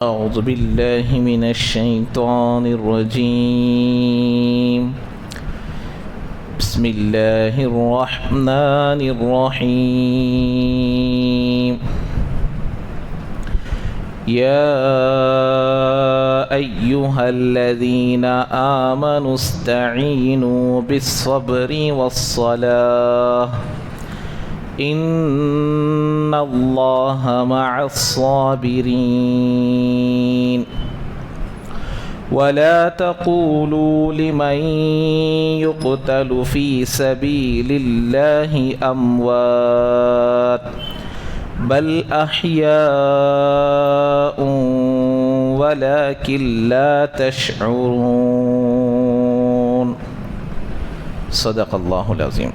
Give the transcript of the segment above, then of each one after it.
أعوذ بالله من الشيطان الرجيم بسم الله الرحمن الرحيم يا أيها الذين آمنوا استعينوا بالصبر والصلاة إن الله مع الصابرين ولا تقولوا لمن يقتل في سبيل الله أموات بل أحياء ولكن لا تشعرون صدق الله العظيم.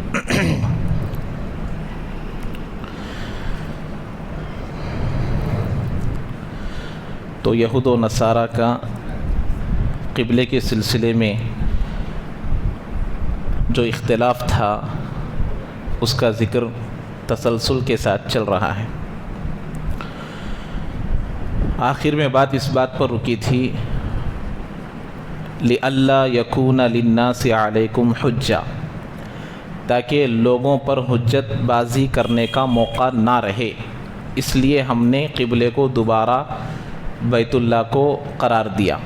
تو یہود و نصارہ کا قبلے کے سلسلے میں جو اختلاف تھا اس کا ذکر تسلسل کے ساتھ چل رہا ہے. آخر میں بات اس بات پر رکی تھی لِأَلَّا يَكُونَ لِلنَّاسِ عَلَيْكُمْ حُجَّةٌ، تاکہ لوگوں پر حجت بازی کرنے کا موقع نہ رہے، اس لیے ہم نے قبلے کو دوبارہ بیت اللہ کو قرار دیا.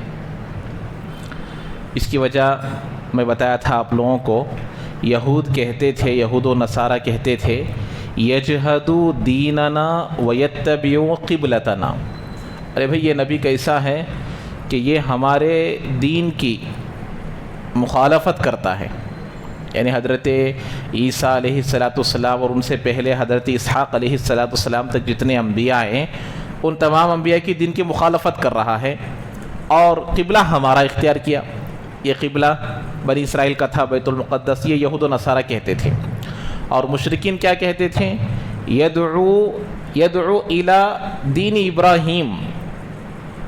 اس کی وجہ میں بتایا تھا آپ لوگوں کو. یہود کہتے تھے، یہود و نصارہ کہتے تھے یجحدوا دیننا ویتبعوا قبلتنا. ارے بھئی یہ نبی کیسا ہے کہ یہ ہمارے دین کی مخالفت کرتا ہے. یعنی حضرت عیسیٰ علیہ السلام اور ان سے پہلے حضرت اسحاق علیہ السلام تک جتنے انبیاء ہیں ان تمام انبیاء کی دین کی مخالفت کر رہا ہے اور قبلہ ہمارا اختیار کیا. یہ قبلہ بنی اسرائیل کا تھا، بیت المقدس. یہ یہود و نصارہ کہتے تھے. اور مشرکین کیا کہتے تھے؟ یدعو الی دین ابراہیم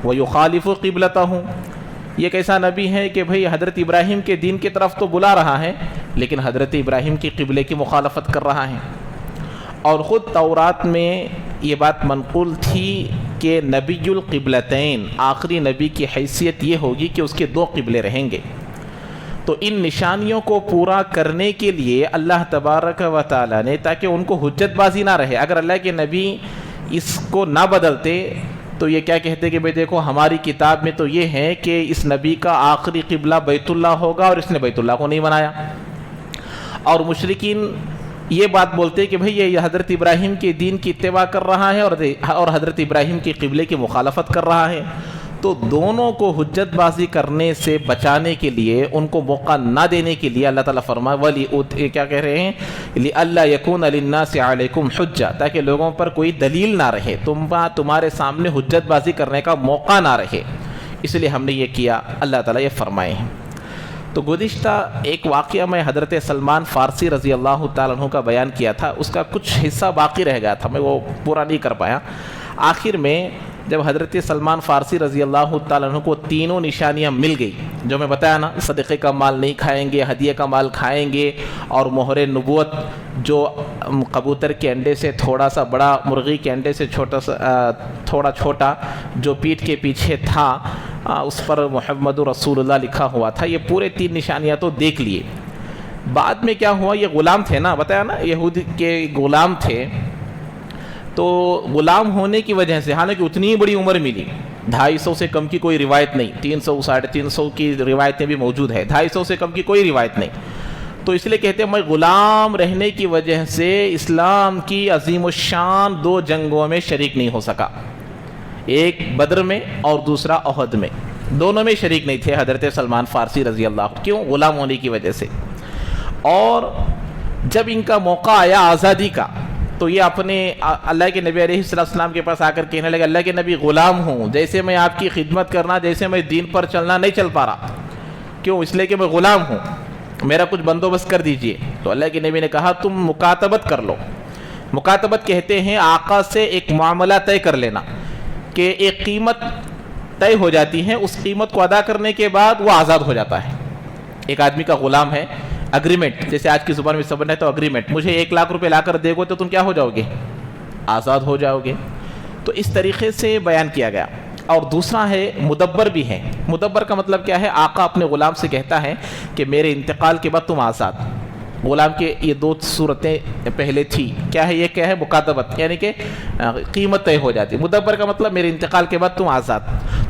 ویخالف قبلتہ. یہ کیسا نبی ہے کہ بھئی حضرت ابراہیم کے دین کی طرف تو بلا رہا ہے لیکن حضرت ابراہیم کی قبلے کی مخالفت کر رہا ہے. اور خود تورات میں یہ بات منقول تھی کہ نبی القبلتین، آخری نبی کی حیثیت یہ ہوگی کہ اس کے دو قبلے رہیں گے. تو ان نشانیوں کو پورا کرنے کے لیے اللہ تبارک و تعالی نے، تاکہ ان کو حجت بازی نہ رہے، اگر اللہ کے نبی اس کو نہ بدلتے تو یہ کیا کہتے کہ بھئی دیکھو ہماری کتاب میں تو یہ ہے کہ اس نبی کا آخری قبلہ بیت اللہ ہوگا اور اس نے بیت اللہ کو نہیں بنایا. اور مشرکین یہ بات بولتے کہ بھئی یہ حضرت ابراہیم کے دین کی اتباع کر رہا ہے اور حضرت ابراہیم کے قبلے کی مخالفت کر رہا ہے. تو دونوں کو حجت بازی کرنے سے بچانے کے لیے، ان کو موقع نہ دینے کے لیے اللہ تعالیٰ فرمائے کیا کہہ رہے ہیں لِأَلَّا يَكُونَ لِلنَّاسِ عَلَيْكُمْ حُجَّةٌ، تاکہ لوگوں پر کوئی دلیل نہ رہے، تمہارے سامنے حجت بازی کرنے کا موقع نہ رہے، اس لیے ہم نے یہ کیا. اللہ تعالیٰ یہ فرمائے ہیں. تو گزشتہ ایک واقعہ میں حضرت سلمان فارسی رضی اللہ تعالیٰ عنہ کا بیان کیا تھا، اس کا کچھ حصہ باقی رہ گیا تھا، میں وہ پورا نہیں کر پایا. آخر میں جب حضرت سلمان فارسی رضی اللہ تعالیٰ عنہ کو تینوں نشانیاں مل گئی، جو میں بتایا نا، صدقے کا مال نہیں کھائیں گے، ہدیے کا مال کھائیں گے، اور مہر نبوت جو کبوتر کے انڈے سے تھوڑا سا بڑا، مرغی کے انڈے سے تھوڑا چھوٹا جو پیٹھ کے پیچھے تھا اس پر محمد رسول اللہ لکھا ہوا تھا، یہ پورے تین نشانیاں تو دیکھ لیے. بعد میں کیا ہوا، یہ غلام تھے نا، بتایا نا یہود کے غلام تھے. تو غلام ہونے کی وجہ سے، حالانکہ اتنی بڑی عمر ملی، 250 سے کم کی کوئی روایت نہیں، 300 350 کی روایتیں بھی موجود ہے، 250 سے کم کی کوئی روایت نہیں. تو اس لیے کہتے ہیں میں غلام رہنے کی وجہ سے اسلام کی عظیم الشان 2 جنگوں میں شریک نہیں ہو سکا، ایک بدر میں اور دوسرا احد میں. دونوں میں شریک نہیں تھے حضرت سلمان فارسی رضی اللہ عنہ. کیوں؟ غلام ہونے کی وجہ سے. اور جب ان کا موقع آیا آزادی کا تو یہ اپنے اللہ کے نبی علیہ السلام کے پاس آ کر کہنے لگے اللہ کے نبی غلام ہوں، جیسے میں آپ کی خدمت کرنا، جیسے میں دین پر چلنا نہیں چل پا رہا. کیوں؟ اس لیے کہ میں غلام ہوں، میرا کچھ بندوبست کر دیجئے. تو اللہ کے نبی نے کہا تم مکاتبت کر لو. مکاتبت کہتے ہیں آقا سے ایک معاملہ طے کر لینا کہ ایک قیمت طے ہو جاتی ہے، اس قیمت کو ادا کرنے کے بعد وہ آزاد ہو جاتا ہے. ایک آدمی کا غلام ہے، اگریمنٹ، جیسے آج کی زبان میں سمجھنا ہے تو اگریمنٹ، مجھے 1 لاکھ روپے لا کر دے گو تو تم کیا ہو جاؤ گے؟ آزاد ہو جاؤ گے. تو اس طریقے سے بیان کیا گیا. اور دوسرا ہے مدبر بھی ہے. مدبر کا مطلب کیا ہے؟ آقا اپنے غلام سے کہتا ہے کہ میرے انتقال کے بعد تم آزاد. غلام کے یہ دو صورتیں پہلے تھی. کیا ہے؟ یہ کیا ہے؟ مکاتبت، یعنی کہ قیمت طے ہو جاتی. مدبر کا مطلب میرے انتقال کے بعد تم آزاد.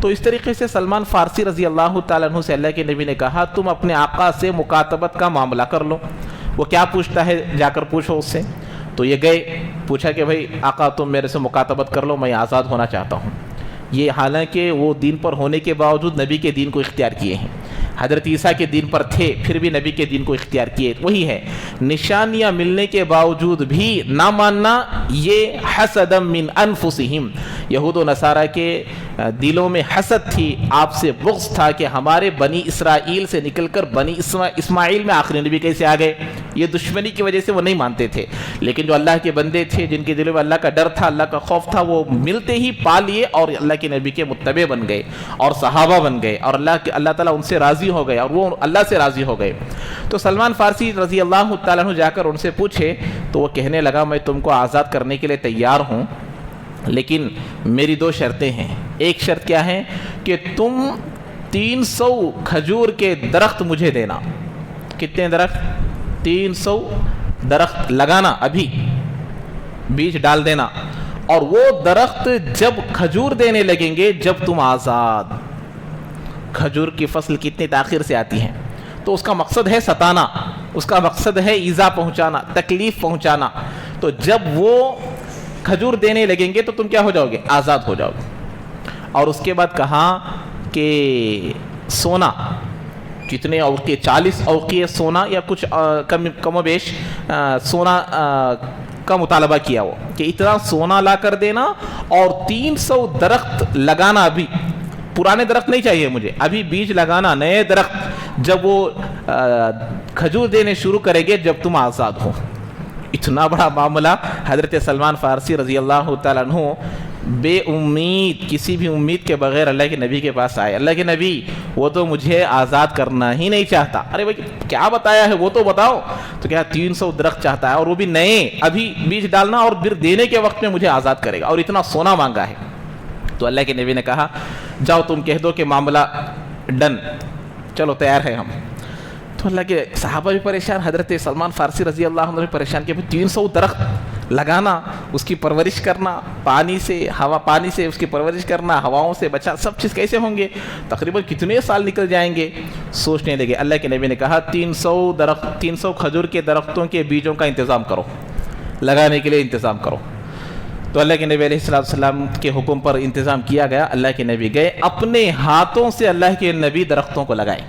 تو اس طریقے سے سلمان فارسی رضی اللہ تعالیٰ عنہ سے اللہ کے نبی نے کہا تم اپنے آقا سے مکاتبت کا معاملہ کر لو. وہ کیا پوچھتا ہے؟ جا کر پوچھو اس سے. تو یہ گئے، پوچھا کہ بھائی آقا تم میرے سے مکاتبت کر لو، میں آزاد ہونا چاہتا ہوں. یہ حالانکہ وہ دین پر ہونے کے باوجود نبی کے دین کو اختیار کیے ہیں. حضرت عیسیٰ کے دین پر تھے پھر بھی نبی کے دین کو اختیار کیے. وہی ہے، نشانیاں ملنے کے باوجود بھی نہ ماننا، یہ حسد من انفسہم. یہود و نصارہ کے دلوں میں حسد تھی، آپ سے بغض تھا کہ ہمارے بنی اسرائیل سے نکل کر بنی اسماعیل میں آخری نبی کیسے آ گئے. یہ دشمنی کی وجہ سے وہ نہیں مانتے تھے. لیکن جو اللہ کے بندے تھے، جن کے دلوں میں اللہ کا ڈر تھا، اللہ کا خوف تھا، وہ ملتے ہی پا لیے اور اللہ کے نبی کے متبع بن گئے اور صحابہ بن گئے، اور اللہ تعالیٰ ان سے راضی ہو گئے اور وہ اللہ سے راضی ہو گئے. تو سلمان فارسی رضی اللہ تعالیٰ عنہ جا کر ان سے پوچھے تو وہ کہنے لگا میں تم کو آزاد کرنے کے لیے تیار ہوں، لیکن میری دو شرطیں ہیں. ایک شرط کیا ہے کہ تم 300 کھجور کے درخت مجھے دینا. کتنے درخت؟ 300 درخت لگانا، ابھی بیج ڈال دینا، اور وہ درخت جب کھجور دینے لگیں گے جب تم آزاد. کھجور کی فصل کتنی تاخیر سے آتی ہے، تو اس کا مقصد ہے ستانا، اس کا مقصد ہے ایذا پہنچانا، تکلیف پہنچانا. تو جب وہ کھجور دینے لگیں گے تو تم کیا ہو جاؤ گے؟ آزاد ہو جاؤ گے. اور اس کے بعد کہا کہ سونا کتنے اوقیے، 40 اوقیے سونا یا کچھ کم و بیش سونا کا مطالبہ کیا وہ کہ اتنا سونا لا کر دینا، اور 300 درخت لگانا. ابھی پرانے درخت نہیں چاہیے مجھے، ابھی بیج لگانا نئے درخت جب وہ کھجور دینے شروع کریں گے جب تم آزاد ہو. اتنا بڑا معاملہ. حضرت سلمان فارسی رضی اللہ تعالیٰ عنہ بے امید، کسی بھی امید کے بغیر اللہ کے نبی کے پاس آئے. اللہ کے نبی وہ تو مجھے آزاد کرنا ہی نہیں چاہتا. ارے بھائی کیا بتایا ہے وہ تو بتاؤ. تو کیا 300 درخت چاہتا ہے، اور وہ بھی نئے، ابھی بیج ڈالنا اور پھر دینے کے وقت میں مجھے آزاد کرے گا، اور اتنا سونا مانگا ہے. تو اللہ کے نبی نے کہا جاؤ تم کہہ دو کہ معاملہ ڈن، چلو تیار ہے ہم. تو اللہ کے صحابہ بھی پریشان، حضرت سلمان فارسی رضی اللہ عنہ بھی پریشان کہ 300 درخت لگانا، اس کی پرورش کرنا، پانی سے اس کی پرورش کرنا، ہواؤں سے بچا، سب چیز کیسے ہوں گے؟ تقریباً کتنے سال نکل جائیں گے. سوچنے لگے. اللہ کے نبی نے کہا 300 کھجور کے درختوں کے بیجوں کا انتظام کرو، لگانے کے لیے انتظام کرو. تو اللہ کے نبی علیہ السلام کے حکم پر انتظام کیا گیا. اللہ کے نبی گئے، اپنے ہاتھوں سے اللہ کے نبی درختوں کو لگائے،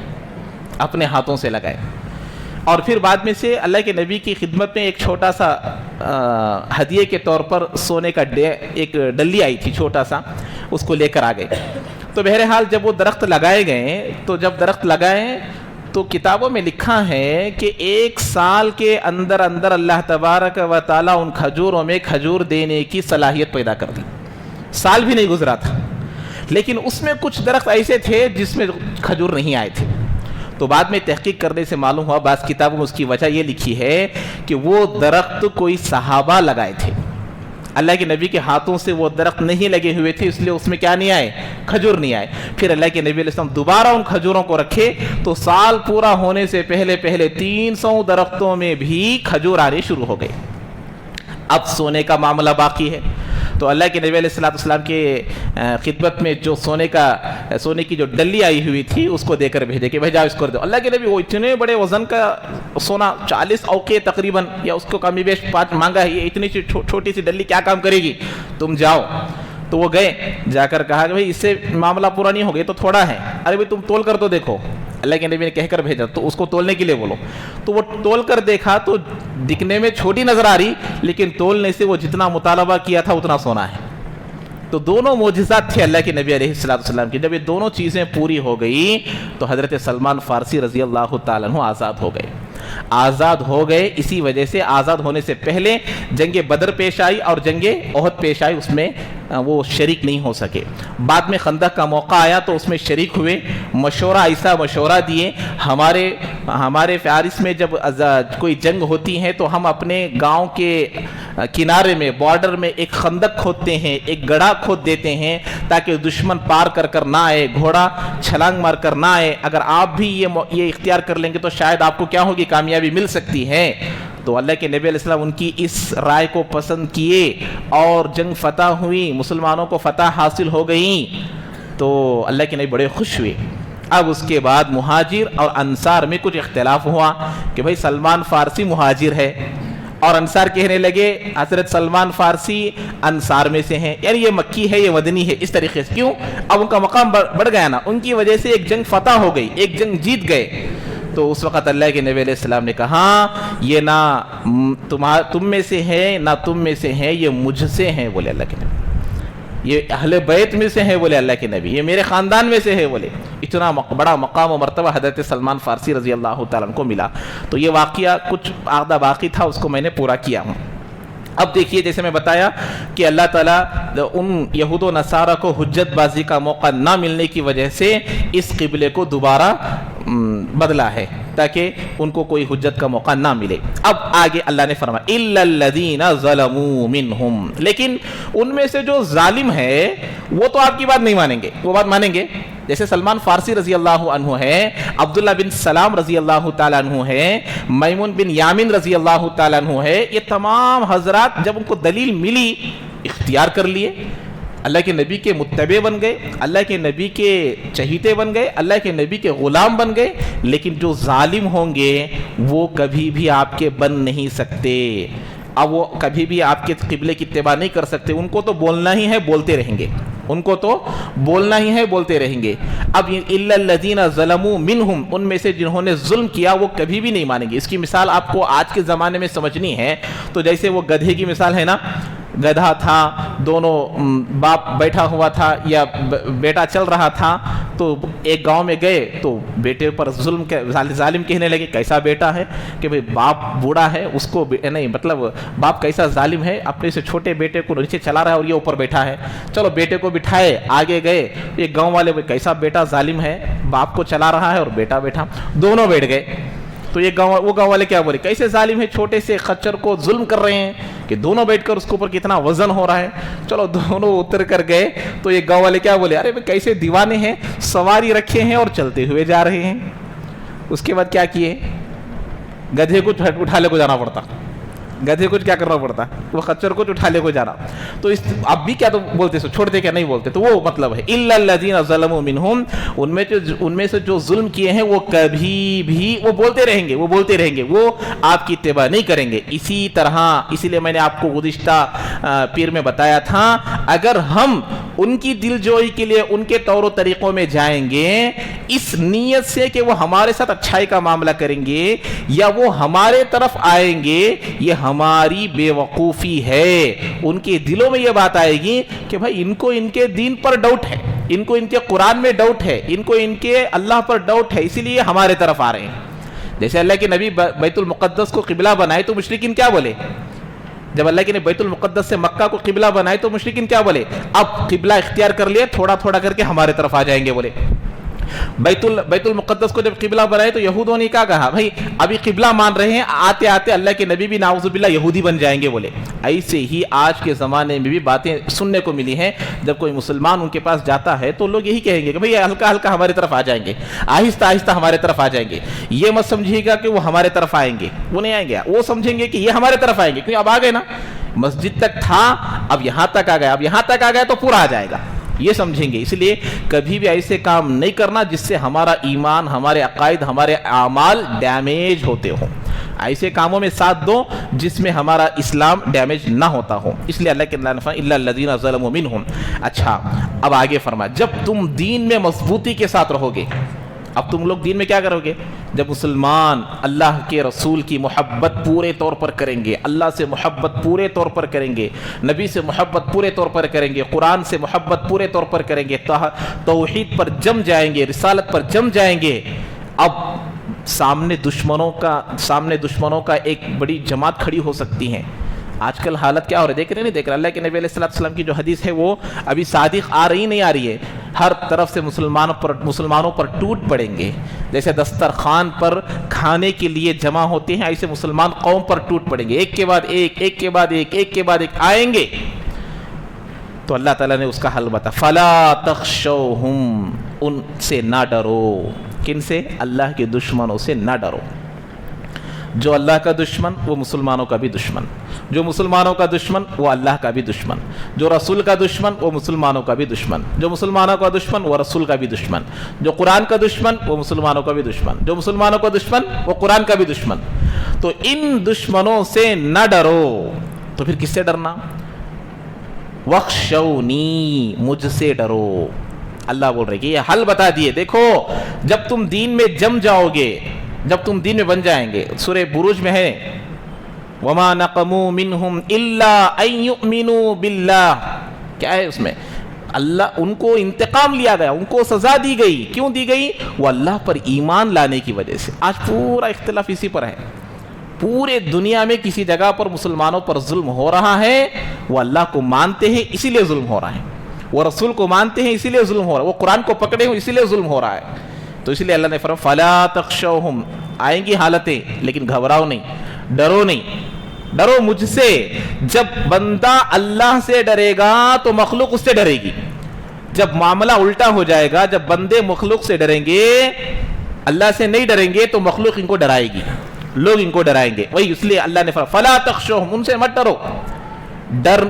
اپنے ہاتھوں سے لگائے. اور پھر بعد میں سے اللہ کے نبی کی خدمت میں ایک چھوٹا سا ہدیے کے طور پر سونے کا ایک ڈلی آئی تھی چھوٹا سا، اس کو لے کر آ گئے. تو بہرحال جب وہ درخت لگائے گئے، تو جب درخت لگائے تو کتابوں میں لکھا ہے کہ 1 سال کے اندر اللہ تبارک و تعالیٰ ان کھجوروں میں کھجور دینے کی صلاحیت پیدا کر دی. سال بھی نہیں گزرا تھا، لیکن اس میں کچھ درخت ایسے تھے جس میں کھجور نہیں آئے تھے. تو بعد میں تحقیق کرنے سے معلوم ہوا، بعض کتابوں میں اس کی وجہ یہ لکھی ہے کہ وہ درخت کوئی صحابہ لگائے تھے. اللہ کے نبی کے ہاتھوں سے وہ درخت نہیں لگے ہوئے تھے، اس لیے اس میں کیا نہیں آئے؟ کھجور نہیں آئے. پھر اللہ کے نبی علیہ السلام دوبارہ ان کھجوروں کو رکھے تو سال پورا ہونے سے پہلے 300 درختوں میں بھی کھجور آنے شروع ہو گئے. اب سونے کا معاملہ باقی ہے. تو اللہ کے نبی علیہ السلام کے خدمت میں جو سونے کی جو ڈلی آئی ہوئی تھی اس کو دے کر بھیجے کہ بھائی جاؤ اس کو دو. اللہ کے نبی وہ اتنے بڑے وزن کا سونا 40 اوقیے تقریباً، یا اس کو کمی بیش 5 مانگا ہے، یہ اتنی سی چھوٹی سی ڈلی کیا کام کرے گی، تم جاؤ. تو وہ گئے، جا کر کہا کہ بھائی اس سے معاملہ پورا نہیں ہو گیا تو تھوڑا ہے. ارے بھائی تم تول کر تو دیکھو. اللہ کے نبی نے کہہ کر بھیجا تو اس کو تولنے کے لیے بولو. تو وہ تول کر دیکھا تو دکھنے میں چھوٹی نظر آ رہی، لیکن تولنے سے وہ جتنا مطالبہ کیا تھا اتنا سونا ہے. تو دونوں معجزات تھے اللہ کے نبی علیہ السلام کی. جب یہ دونوں چیزیں پوری ہو گئی تو حضرت سلمان فارسی رضی اللہ تعالیٰ عنہ آزاد ہو گئے. اسی وجہ سے آزاد ہونے سے پہلے جنگ بدر پیش آئی اور جنگ احد پیش آئی، اس میں وہ شریک نہیں ہو سکے. بعد میں خندق کا موقع آیا تو اس میں شریک ہوئے, مشورہ ایسا مشورہ دیے. ہمارے فارس میں جب کوئی جنگ ہوتی ہے تو ہم اپنے گاؤں کے کنارے میں, بارڈر میں ایک خندق کھودتے ہیں, ایک گڑھا کھود دیتے ہیں تاکہ دشمن پار کر نہ آئے, گھوڑا چھلانگ مار کر نہ آئے. اگر آپ بھی یہ اختیار کر لیں گے تو شاید آپ کو کیا ہوگی, کامیابی مل سکتی ہے. تو اللہ کے نبی علیہ السلام ان کی اس رائے کو پسند کیے اور جنگ فتح ہوئی, مسلمانوں کو فتح حاصل ہو گئی. تو اللہ کے نبی بڑے خوش ہوئے. اب اس کے بعد مہاجر اور انصار میں کچھ اختلاف ہوا کہ بھائی سلمان فارسی مہاجر ہے, اور انصار کہنے لگے حضرت سلمان فارسی انصار میں سے ہیں, یعنی یہ مکی ہے, یہ مدنی ہے. اس طریقے سے کیوں؟ اب ان کا مقام بڑھ گیا نا, ان کی وجہ سے ایک جنگ فتح ہو گئی, ایک جنگ جیت گئے. تو اس وقت اللہ کے نبی علیہ السلام نے کہا یہ نہ تم میں سے ہے نہ تم میں سے ہے, یہ مجھ سے ہیں. بولے اللہ کے نبی, یہ اہل بیت میں سے ہیں. بولے اللہ کے نبی, یہ میرے خاندان میں سے ہے. بولے اتنا بڑا مقام و مرتبہ حضرت سلمان فارسی رضی اللہ تعالیٰ عنہ کو ملا. تو یہ واقعہ کچھ آدھا باقی تھا, اس کو میں نے پورا کیا ہوں. اب دیکھیے, جیسے میں بتایا کہ اللہ تعالیٰ ان یہود و نصارہ کو حجت بازی کا موقع نہ ملنے کی وجہ سے اس قبلے کو دوبارہ بدلا ہے تاکہ ان کو کوئی حجت کا موقع نہ ملے. اب آگے اللہ نے فرمایا الا الذین ظلموا منہم, لیکن ان میں سے جو ظالم ہے وہ تو آپ کی بات نہیں مانیں گے, وہ بات مانیں گے. جیسے سلمان فارسی رضی اللہ عنہ ہے, عبداللہ بن سلام رضی اللہ تعالیٰ عنہ ہے, میمون بن یامن رضی اللہ تعالیٰ عنہ ہے. یہ تمام حضرات جب ان کو دلیل ملی اختیار کر لیے, اللہ کے نبی کے متبع بن گئے, اللہ کے نبی کے چہیتے بن گئے, اللہ کے نبی کے غلام بن گئے. لیکن جو ظالم ہوں گے وہ کبھی بھی آپ کے بن نہیں سکتے. اب وہ کبھی بھی آپ کے قبلے کی اتباع نہیں کر سکتے. ان کو تو بولنا ہی ہے, بولتے رہیں گے. ان کو تو بولنا ہی ہے, بولتے رہیں گے. اب الا الذین ظلموا منہم, ان میں سے جنہوں نے ظلم کیا وہ کبھی بھی نہیں مانیں گے. اس کی مثال آپ کو آج کے زمانے میں سمجھنی ہے تو جیسے وہ گدھے کی مثال ہے نا, گدھا تھا, دونوں باپ بیٹھا ہوا تھا یا بیٹا چل رہا تھا, تو ایک گاؤں میں گئے تو بیٹے پر ظالم کہنے لگے. کیسا بیٹا ہے کہ بھئی باپ بوڑھا ہے, اس کو نہیں, مطلب باپ کیسا ظالم ہے, اپنے سے چھوٹے بیٹے کو نیچے چلا رہا ہے اور یہ اوپر بیٹھا ہے. چلو بیٹے کو بٹھائے, آگے گئے, ایک گاؤں والے کیسا بیٹا ظالم ہے, باپ کو چلا رہا ہے اور بیٹا بیٹھا, دونوں بیٹھ گئے. تو یہ وہ گاؤں والے کیا بولے, کیسے ظالم ہے, چھوٹے سے خچر کو ظلم کر رہے ہیں کہ دونوں بیٹھ کر اس کے اوپر کتنا وزن ہو رہا ہے. چلو دونوں اتر کر گئے تو یہ گاؤں والے کیا بولے, ارے کیسے دیوانے ہیں, سواری رکھے ہیں اور چلتے ہوئے جا رہے ہیں. اس کے بعد کیا کیے, گدھے کو اٹھا لے کو جانا پڑتا, گدھے کو کیا کرنا پڑتا, وہ خچر کو اٹھا لے کو جانا. تو اب بھی کیا تو بولتے سو, چھوڑتے کیا نہیں بولتے. تو وہ مطلب ہے الا الذین ظلموا منہم, ان میں سے جو ظلم کیے ہیں وہ کبھی بھی وہ بولتے رہیں گے, وہ بولتے رہیں گے, وہ آپ کی اتباع نہیں کریں گے. اسی طرح, اسی لیے میں نے آپ کو گزشتہ پیر میں بتایا تھا, اگر ہم ان کی دل جوئی کے لیے ان کے طور و طریقوں میں جائیں گے اس نیت سے کہ وہ ہمارے ساتھ اچھائی کا معاملہ کریں گے یا وہ ہمارے طرف آئیں گے, یہ ہماری بے وقوفی ہے. ان کے دلوں میں یہ بات آئے گی کہ بھائی ان کو ان کے دین پر ڈاؤٹ ہے, ان کو ان کے قرآن میں ڈاؤٹ ہے, ان کو ان کے اللہ پر ڈاؤٹ ہے, اسی لیے ہمارے طرف آ رہے ہیں. جیسے اللہ کے نبی بیت المقدس کو قبلہ بنائے تو مشرکین کیا بولے, جب اللہ کے نے بیت المقدس سے مکہ کو قبلہ بنائے تو مشرکین کیا بولے, اب قبلہ اختیار کر لیا, تھوڑا تھوڑا کر کے ہمارے طرف آ جائیں گے. بولے بیت المقدس کو جب قبلہ بنائے تو یہودوں نے کیا کہا, بھائی ابھی قبلہ مان رہے ہیں, آتے آتے اللہ کے نبی بھی نعوذ باللہ یہودی بن جائیں گے. بولے ایسے ہی آج کے زمانے میں بھی باتیں سننے کو ملی ہیں. جب کوئی مسلمان ان کے پاس جاتا ہے تو لوگ یہی کہیں گے کہ بھئی ہلکا ہلکا ہمارے طرف آ جائیں گے, آہستہ آہستہ ہمارے طرف آ جائیں گے. یہ مت سمجھیے گا کہ وہ ہمارے طرف آئیں گے, وہ نہیں آئیں گے. وہ سمجھیں گے کہ یہ ہمارے طرف آئیں گے, کیونکہ اب آ گئے نا, مسجد تک تھا, اب یہاں تک آ گیا, اب یہاں تک آ گیا تو پورا آ جائے گا, یہ سمجھیں گے. اس لیے کبھی بھی ایسے کام نہیں کرنا جس سے ہمارا ایمان, ہمارے عقائد, ہمارے اعمال ڈیمیج ہوتے ہوں. ایسے کاموں میں ساتھ دو جس میں ہمارا اسلام ڈیمیج نہ ہوتا ہو. اس لیے اللہ کے الا الذین ظلموا منہم. اچھا, اب آگے فرما, جب تم دین میں مضبوطی کے ساتھ رہو گے, اب تم لوگ دین میں کیا کرو گے, جب مسلمان اللہ کے رسول کی محبت پورے طور پر کریں گے, اللہ سے محبت پورے طور پر کریں گے, نبی سے محبت پورے طور پر کریں گے, قرآن سے محبت پورے طور پر کریں گے, توحید پر جم جائیں گے, رسالت پر جم جائیں گے. اب سامنے دشمنوں کا ایک بڑی جماعت کھڑی ہو سکتی ہے. آج کل حالت کیا ہو رہی ہے دیکھ رہے نہیں دیکھ رہے؟ اللہ کے نبی علیہ الصلوۃ والسلام کی جو حدیث ہے وہ ابھی صادق آ رہی نہیں آ رہی ہے، ہر طرف سے مسلمانوں پر ٹوٹ پڑیں گے، جیسے دسترخوان پر کھانے کے لیے جمع ہوتے ہیں ایسے مسلمان قوم پر ٹوٹ پڑیں گے، ایک کے بعد ایک، ایک کے بعد ایک، ایک کے بعد ایک آئیں گے۔ تو اللہ تعالیٰ نے اس کا حل بتا، فَلَا تَخْشَوْهُمْ، ان سے نہ ڈرو۔ کن سے؟ اللہ کے دشمنوں سے نہ ڈرو۔ جو اللہ کا دشمن وہ مسلمانوں کا بھی دشمن، جو مسلمانوں کا دشمن وہ اللہ کا بھی دشمن، جو رسول کا دشمن وہ مسلمانوں کا بھی دشمن، جو مسلمانوں کا دشمن وہ رسول کا بھی دشمن، جو قرآن کا دشمن وہ مسلمانوں کا بھی دشمن، جو مسلمانوں کا دشمن وہ قرآن کا بھی دشمن۔ تو ان دشمنوں سے نہ ڈرو، تو پھر کس سے ڈرنا؟ وَخْشَوْنِی، مجھ سے ڈرو۔ اللہ بول رہے کہ یہ حل بتا دیے، دیکھو جب تم دین میں جم جاؤ گے، جب تم دین میں بن جائیں گے، سورہ بروج میں ہے وَمَا نَقَمُوا مِنْهُمْ إِلَّا أَن يُؤْمِنُوا بِاللَّهِ، کیا ہے اس میں؟ اللہ ان کو انتقام لیا گیا، ان کو سزا دی گئی، کیوں دی گئی؟ وہ اللہ پر ایمان لانے کی وجہ سے۔ آج پورا اختلاف اسی پر ہے، پورے دنیا میں کسی جگہ پر مسلمانوں پر ظلم ہو رہا ہے، وہ اللہ کو مانتے ہیں اسی لیے ظلم ہو رہا ہے، وہ رسول کو مانتے ہیں اسی لیے ظلم ہو رہا ہے، وہ قرآن کو پکڑے ہوئے اسی لیے ظلم ہو رہا ہے۔ تو اس لیے اللہ نے فرمایا فَلَا تَخْشَوْهُمْ، آئیں گی حالتیں لیکن گھبراؤ نہیں، ڈرو نہیں، ڈرو مجھ سے۔ جب بندہ اللہ سے ڈرے گا تو مخلوق اس سے ڈرے گی، جب معاملہ الٹا ہو جائے گا، جب بندے مخلوق سے ڈریں گے، اللہ سے نہیں ڈریں گے تو مخلوق ان کو ڈرائے گی، لوگ ان کو ڈرائیں گے۔ وہی اس لیے اللہ نے فرمایا فَلَا تَخْشَوْهُمْ، ان سے مت ڈرو۔ ڈر،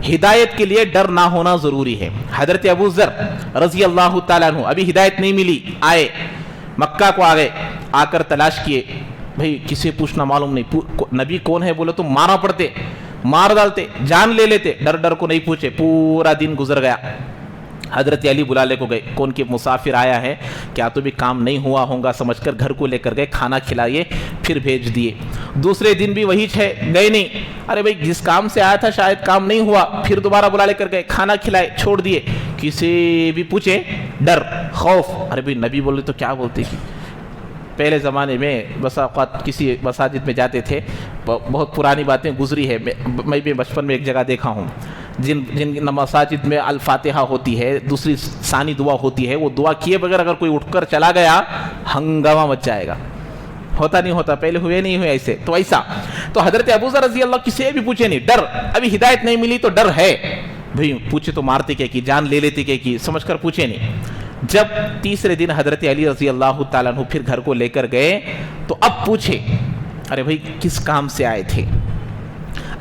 ہدایت کے لیے ڈر نہ ہونا ضروری ہے۔ حضرت ابو ذر رضی اللہ تعالیٰ عنہ، ابھی ہدایت نہیں ملی، آئے مکہ کو، آ گئے، آ کر تلاش کیے، بھئی کسی پوچھنا معلوم نہیں، نبی کون ہے بولے تو مارا پڑتے، مار ڈالتے، جان لے لیتے، ڈر ڈر کو نہیں پوچھے۔ پورا دن گزر گیا، حضرت علی بلا لے کو گئے، کون کے مسافر آیا ہے، کیا تو بھی کام نہیں ہوا ہوگا سمجھ کر گھر کو لے کر گئے، کھانا کھلائیے، پھر بھیج دیے۔ دوسرے دن بھی وہی گئے نہیں، ارے بھائی جس کام سے آیا تھا شاید کام نہیں ہوا، پھر دوبارہ بلا لے کر گئے، کھانا کھلائے، چھوڑ دیے۔ کسی بھی پوچھے، ڈر، خوف، ارے بھائی نبی بولے تو کیا بولتے کی۔ پہلے زمانے میں بس اوقات کسی مساجد میں جاتے تھے، بہت پرانی باتیں گزری ہے، میں بھی بچپن میں ایک جگہ دیکھا ہوں، جن مساجد میں الفاتحہ ہوتی ہے، دوسری ثانی دعا ہوتی ہے، وہ دعا کیے بغیر اگر کوئی اٹھ کر چلا گیا ہنگامہ مچ جائے گا۔ ہوتا نہیں ہوتا، پہلے ہوئے نہیں ہوئے ایسے، تو ایسا تو حضرت ابو ذر رضی اللہ کسی بھی پوچھے نہیں، ڈر، ابھی ہدایت نہیں ملی تو ڈر ہے، بھئی پوچھے تو مارتے کیا کی، جان لے لیتے کیا کی، سمجھ کر پوچھے نہیں۔ جب تیسرے دن حضرت علی رضی اللہ تعالیٰ عنہ پھر گھر کو لے کر گئے تو اب پوچھے، ارے بھئی کس کام سے آئے تھے؟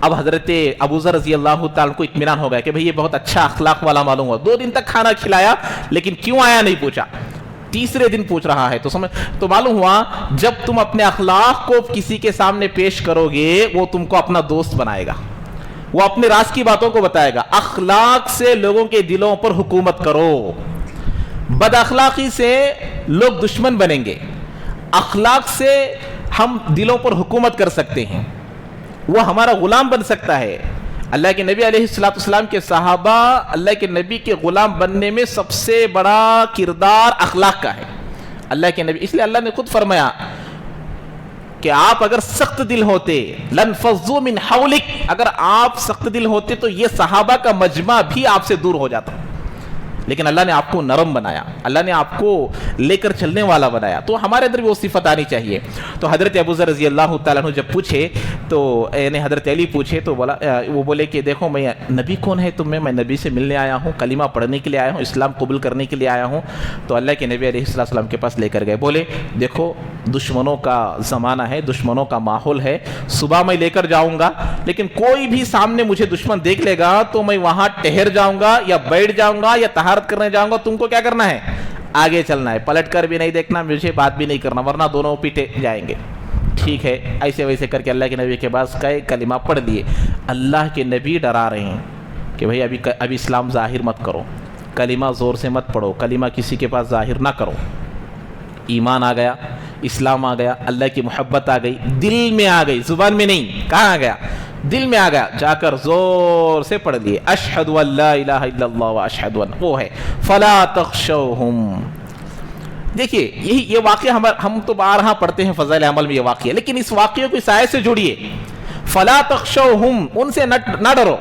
اب حضرت ابو ذر رضی اللہ تعالیٰ کو اطمینان ہو گیا کہ بھئی یہ بہت اچھا اخلاق والا معلوم ہوا، 2 دن تک کھانا کھلایا لیکن کیوں آیا نہیں پوچھا، تیسرے دن پوچھ رہا ہے، تو معلوم ہوا جب تم اپنے اخلاق کو کسی کے سامنے پیش کرو گے وہ تم کو اپنا دوست بنائے گا، وہ اپنے راز کی باتوں کو بتائے گا۔ اخلاق سے لوگوں کے دلوں پر حکومت کرو، بد اخلاقی سے لوگ دشمن بنیں گے، اخلاق سے ہم دلوں پر حکومت کر سکتے ہیں، وہ ہمارا غلام بن سکتا ہے۔ اللہ کے نبی علیہ الصلوۃ والسلام کے صحابہ اللہ کے نبی کے غلام بننے میں سب سے بڑا کردار اخلاق کا ہے۔ اللہ کے نبی، اس لیے اللہ نے خود فرمایا کہ آپ اگر سخت دل ہوتے، لنفضوا من حولک، اگر آپ سخت دل ہوتے تو یہ صحابہ کا مجمع بھی آپ سے دور ہو جاتا، لیکن اللہ نے آپ کو نرم بنایا، اللہ نے آپ کو لے کر چلنے والا بنایا، تو ہمارے اندر بھی وہ صفت آنی چاہیے۔ تو حضرت ابو ذر رضی اللہ تعالیٰ عنہ جب پوچھے تو یعنی حضرت علی پوچھے تو وہ بولے کہ دیکھو میں نبی کون ہے تم میں نبی سے ملنے آیا ہوں، کلمہ پڑھنے کے لیے آیا ہوں، اسلام قبول کرنے کے لیے آیا ہوں۔ تو اللہ کے نبی علیہ السلام کے پاس لے کر گئے، بولے دیکھو دشمنوں کا زمانہ ہے، دشمنوں کا ماحول ہے، صبح میں لے کر جاؤں گا لیکن کوئی بھی سامنے مجھے دشمن دیکھ لے گا تو میں وہاں ٹہر جاؤں گا یا بیٹھ جاؤں گا یا طہارت کرنے جاؤں گا، تم کو کیا کرنا ہے؟ آگے چلنا ہے، پلٹ کر بھی نہیں دیکھنا، مجھے بات بھی نہیں کرنا ورنہ دونوں پیٹے جائیں گے۔ ٹھیک ہے، ایسے ویسے کر کے اللہ کے نبی کے پاس گئے، کلمہ پڑھ دیے۔ اللہ کے نبی ڈرا رہے ہیں کہ بھئی ابھی اسلام ظاہر مت کرو، کلمہ زور سے مت پڑھو، کلمہ کسی کے پاس ظاہر نہ کرو۔ ایمان آ گیا، اسلام آ گیا، اللہ کی محبت آ گئی، دل میں آ گئی، زبان میں نہیں، کہاں آ گیا؟ دل میں آ گیا، جا کر زور سے پڑھ لیے اشہد ان لا الہ الا اللہ واشہد ان، وہ ہے فلا تخشوہم۔ دیکھیے یہ واقعہ ہم تو بارہا پڑھتے ہیں فضائل عمل میں یہ واقعہ، لیکن اس واقعے کو اس آیت سے جوڑیے، فلا تخشوہم، ان سے نہ ڈرو،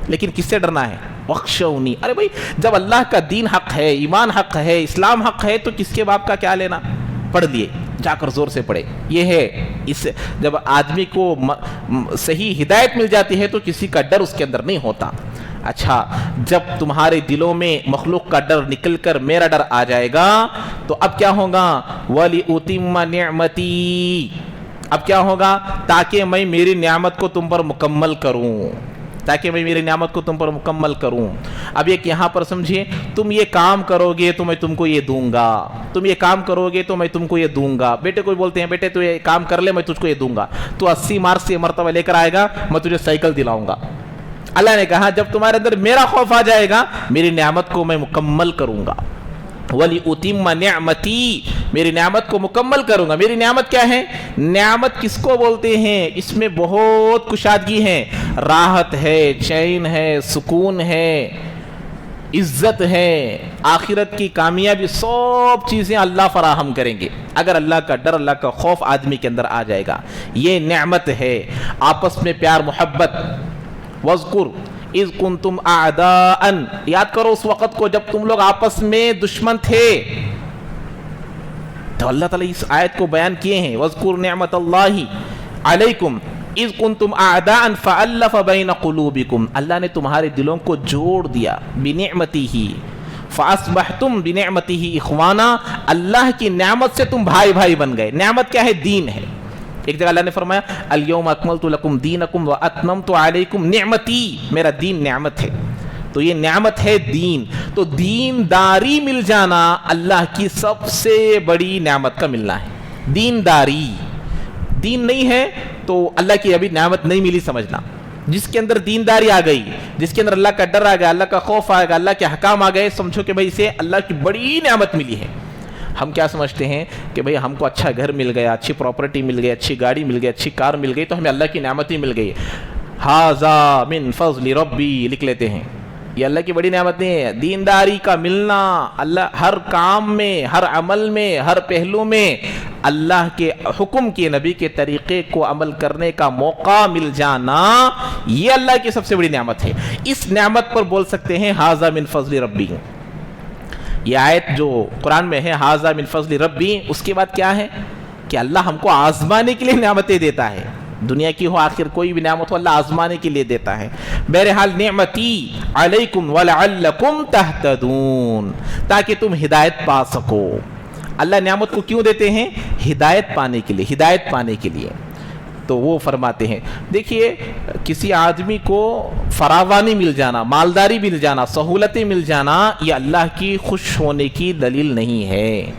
لیکن کس سے ڈرنا ہے؟ وخشونی، ارے بھائی جب اللہ کا دین حق ہے، ایمان حق ہے، اسلام حق ہے، تو کس کے باپ کا کیا لینا؟ پڑھ لیے، جا کر زور سے پڑھے. یہ ہے اس جب آدمی کو صحیح ہدایت مل جاتی ہے تو کسی کا ڈر اس کے اندر نہیں ہوتا. اچھا، جب تمہارے دلوں میں مخلوق کا ڈر نکل کر میرا ڈر آ جائے گا تو اب کیا ہوگا؟ وَلِأُتِمَّ نِعْمَتِي، اب کیا ہوگا؟ تاکہ میں میری نعمت کو تم پر مکمل کروں، تاکہ میں میری نعمت کو تم پر مکمل کروں. اب ایک یہاں پر سمجھیے، تم یہ کام کرو گے تو میں تم کو یہ دوں گا، تم یہ کام کرو گے تو میں تم کو یہ دوں گا. بیٹے کو بولتے ہیں بیٹے تو یہ کام کر لے، میں تجھ کو یہ دوں گا. تو 80 مارک سے مرتبہ لے کر آئے گا، میں تجھے سائیکل دلاؤں گا. اللہ نے کہا جب تمہارے اندر میرا خوف آ جائے گا، میری نعمت کو میں مکمل کروں گا. وَلِأُتِمَّ نِعْمَتِي، میری نعمت کو مکمل کروں گا. میری نعمت کیا ہے؟ نعمت کس کو بولتے ہیں؟ اس میں بہت کشادگی ہے، راحت ہے، چین ہے، سکون ہے، عزت ہے، آخرت کی کامیابی، سب چیزیں اللہ فراہم کریں گے اگر اللہ کا ڈر، اللہ کا خوف آدمی کے اندر آ جائے گا. یہ نعمت ہے. آپس میں پیار محبت. وَاذْكُرْ اِذْ كُنْتُمْ أَعْدَاءً، یاد کرو اس وقت کو جب تم لوگ آپس میں دشمن تھے. تو اللہ تعالیٰ اس آیت کو بیان کیے ہیں. وَاذْكُرْ نِعْمَةَ اللَّهِ عَلَيْكُمْ اِذْ كُنْتُمْ أَعْدَاءً فَأَلَّفَ بَيْنَ قُلُوبِكُمْ، اللہ نے تمہارے دلوں کو جوڑ دیا. بِنِعْمَتِهِ فَأَصْبَحْتُمْ بِنِعْمَتِهِ إِخْوَانًا، اللہ کی نعمت سے تم بھائی بھائی بن گئے. نعمت کیا ہے؟ دین ہے. ایک جگہ اللہ نے فرمایا اليوم اکملت لکم دینکم واتممت علیکم نعمتی، میرا دین نعمت ہے. تو یہ نعمت ہے دین. تو دینداری مل جانا اللہ کی سب سے بڑی نعمت کا ملنا ہے. دینداری، دین نہیں ہے تو اللہ کی ابھی نعمت نہیں ملی سمجھنا. جس کے اندر دینداری آ گئی، جس کے اندر اللہ کا ڈر آ گیا، اللہ کا خوف آ گیا، اللہ کے حکام آ گئے، سمجھو کہ بھائی اسے اللہ کی بڑی نعمت ملی ہے. ہم کیا سمجھتے ہیں کہ بھئی ہم کو اچھا گھر مل گیا، اچھی پراپرٹی مل گئی، اچھی گاڑی مل گئی، اچھی کار مل گئی تو ہمیں اللہ کی نعمت ہی مل گئی. ھذا من فضل ربی لکھ لیتے ہیں. یہ اللہ کی بڑی نعمت نہیں ہے. دینداری کا ملنا، اللہ ہر کام میں، ہر عمل میں، ہر پہلو میں اللہ کے حکم کے، نبی کے طریقے کو عمل کرنے کا موقع مل جانا، یہ اللہ کی سب سے بڑی نعمت ہے. اس نعمت پر بول سکتے ہیں ھذا من فضل ربی. یہ آیت جو قرآن میں ہے ھذا من فضل ربی، اس کے بعد کیا ہے کہ اللہ ہم کو آزمانے کے لیے نعمتیں دیتا ہے. دنیا کی ہو آخر کوئی بھی نعمت ہو، اللہ آزمانے کے لیے دیتا ہے. بہرحال نعمتی علیکم ولعلکم تہتدون، تاکہ تم ہدایت پا سکو. اللہ نعمت کو کیوں دیتے ہیں؟ ہدایت پانے کے لیے، ہدایت پانے کے لیے. تو وہ فرماتے ہیں دیکھیے کسی آدمی کو فراوانی مل جانا، مالداری مل جانا، سہولتیں مل جانا، یہ اللہ کی خوش ہونے کی دلیل نہیں ہے.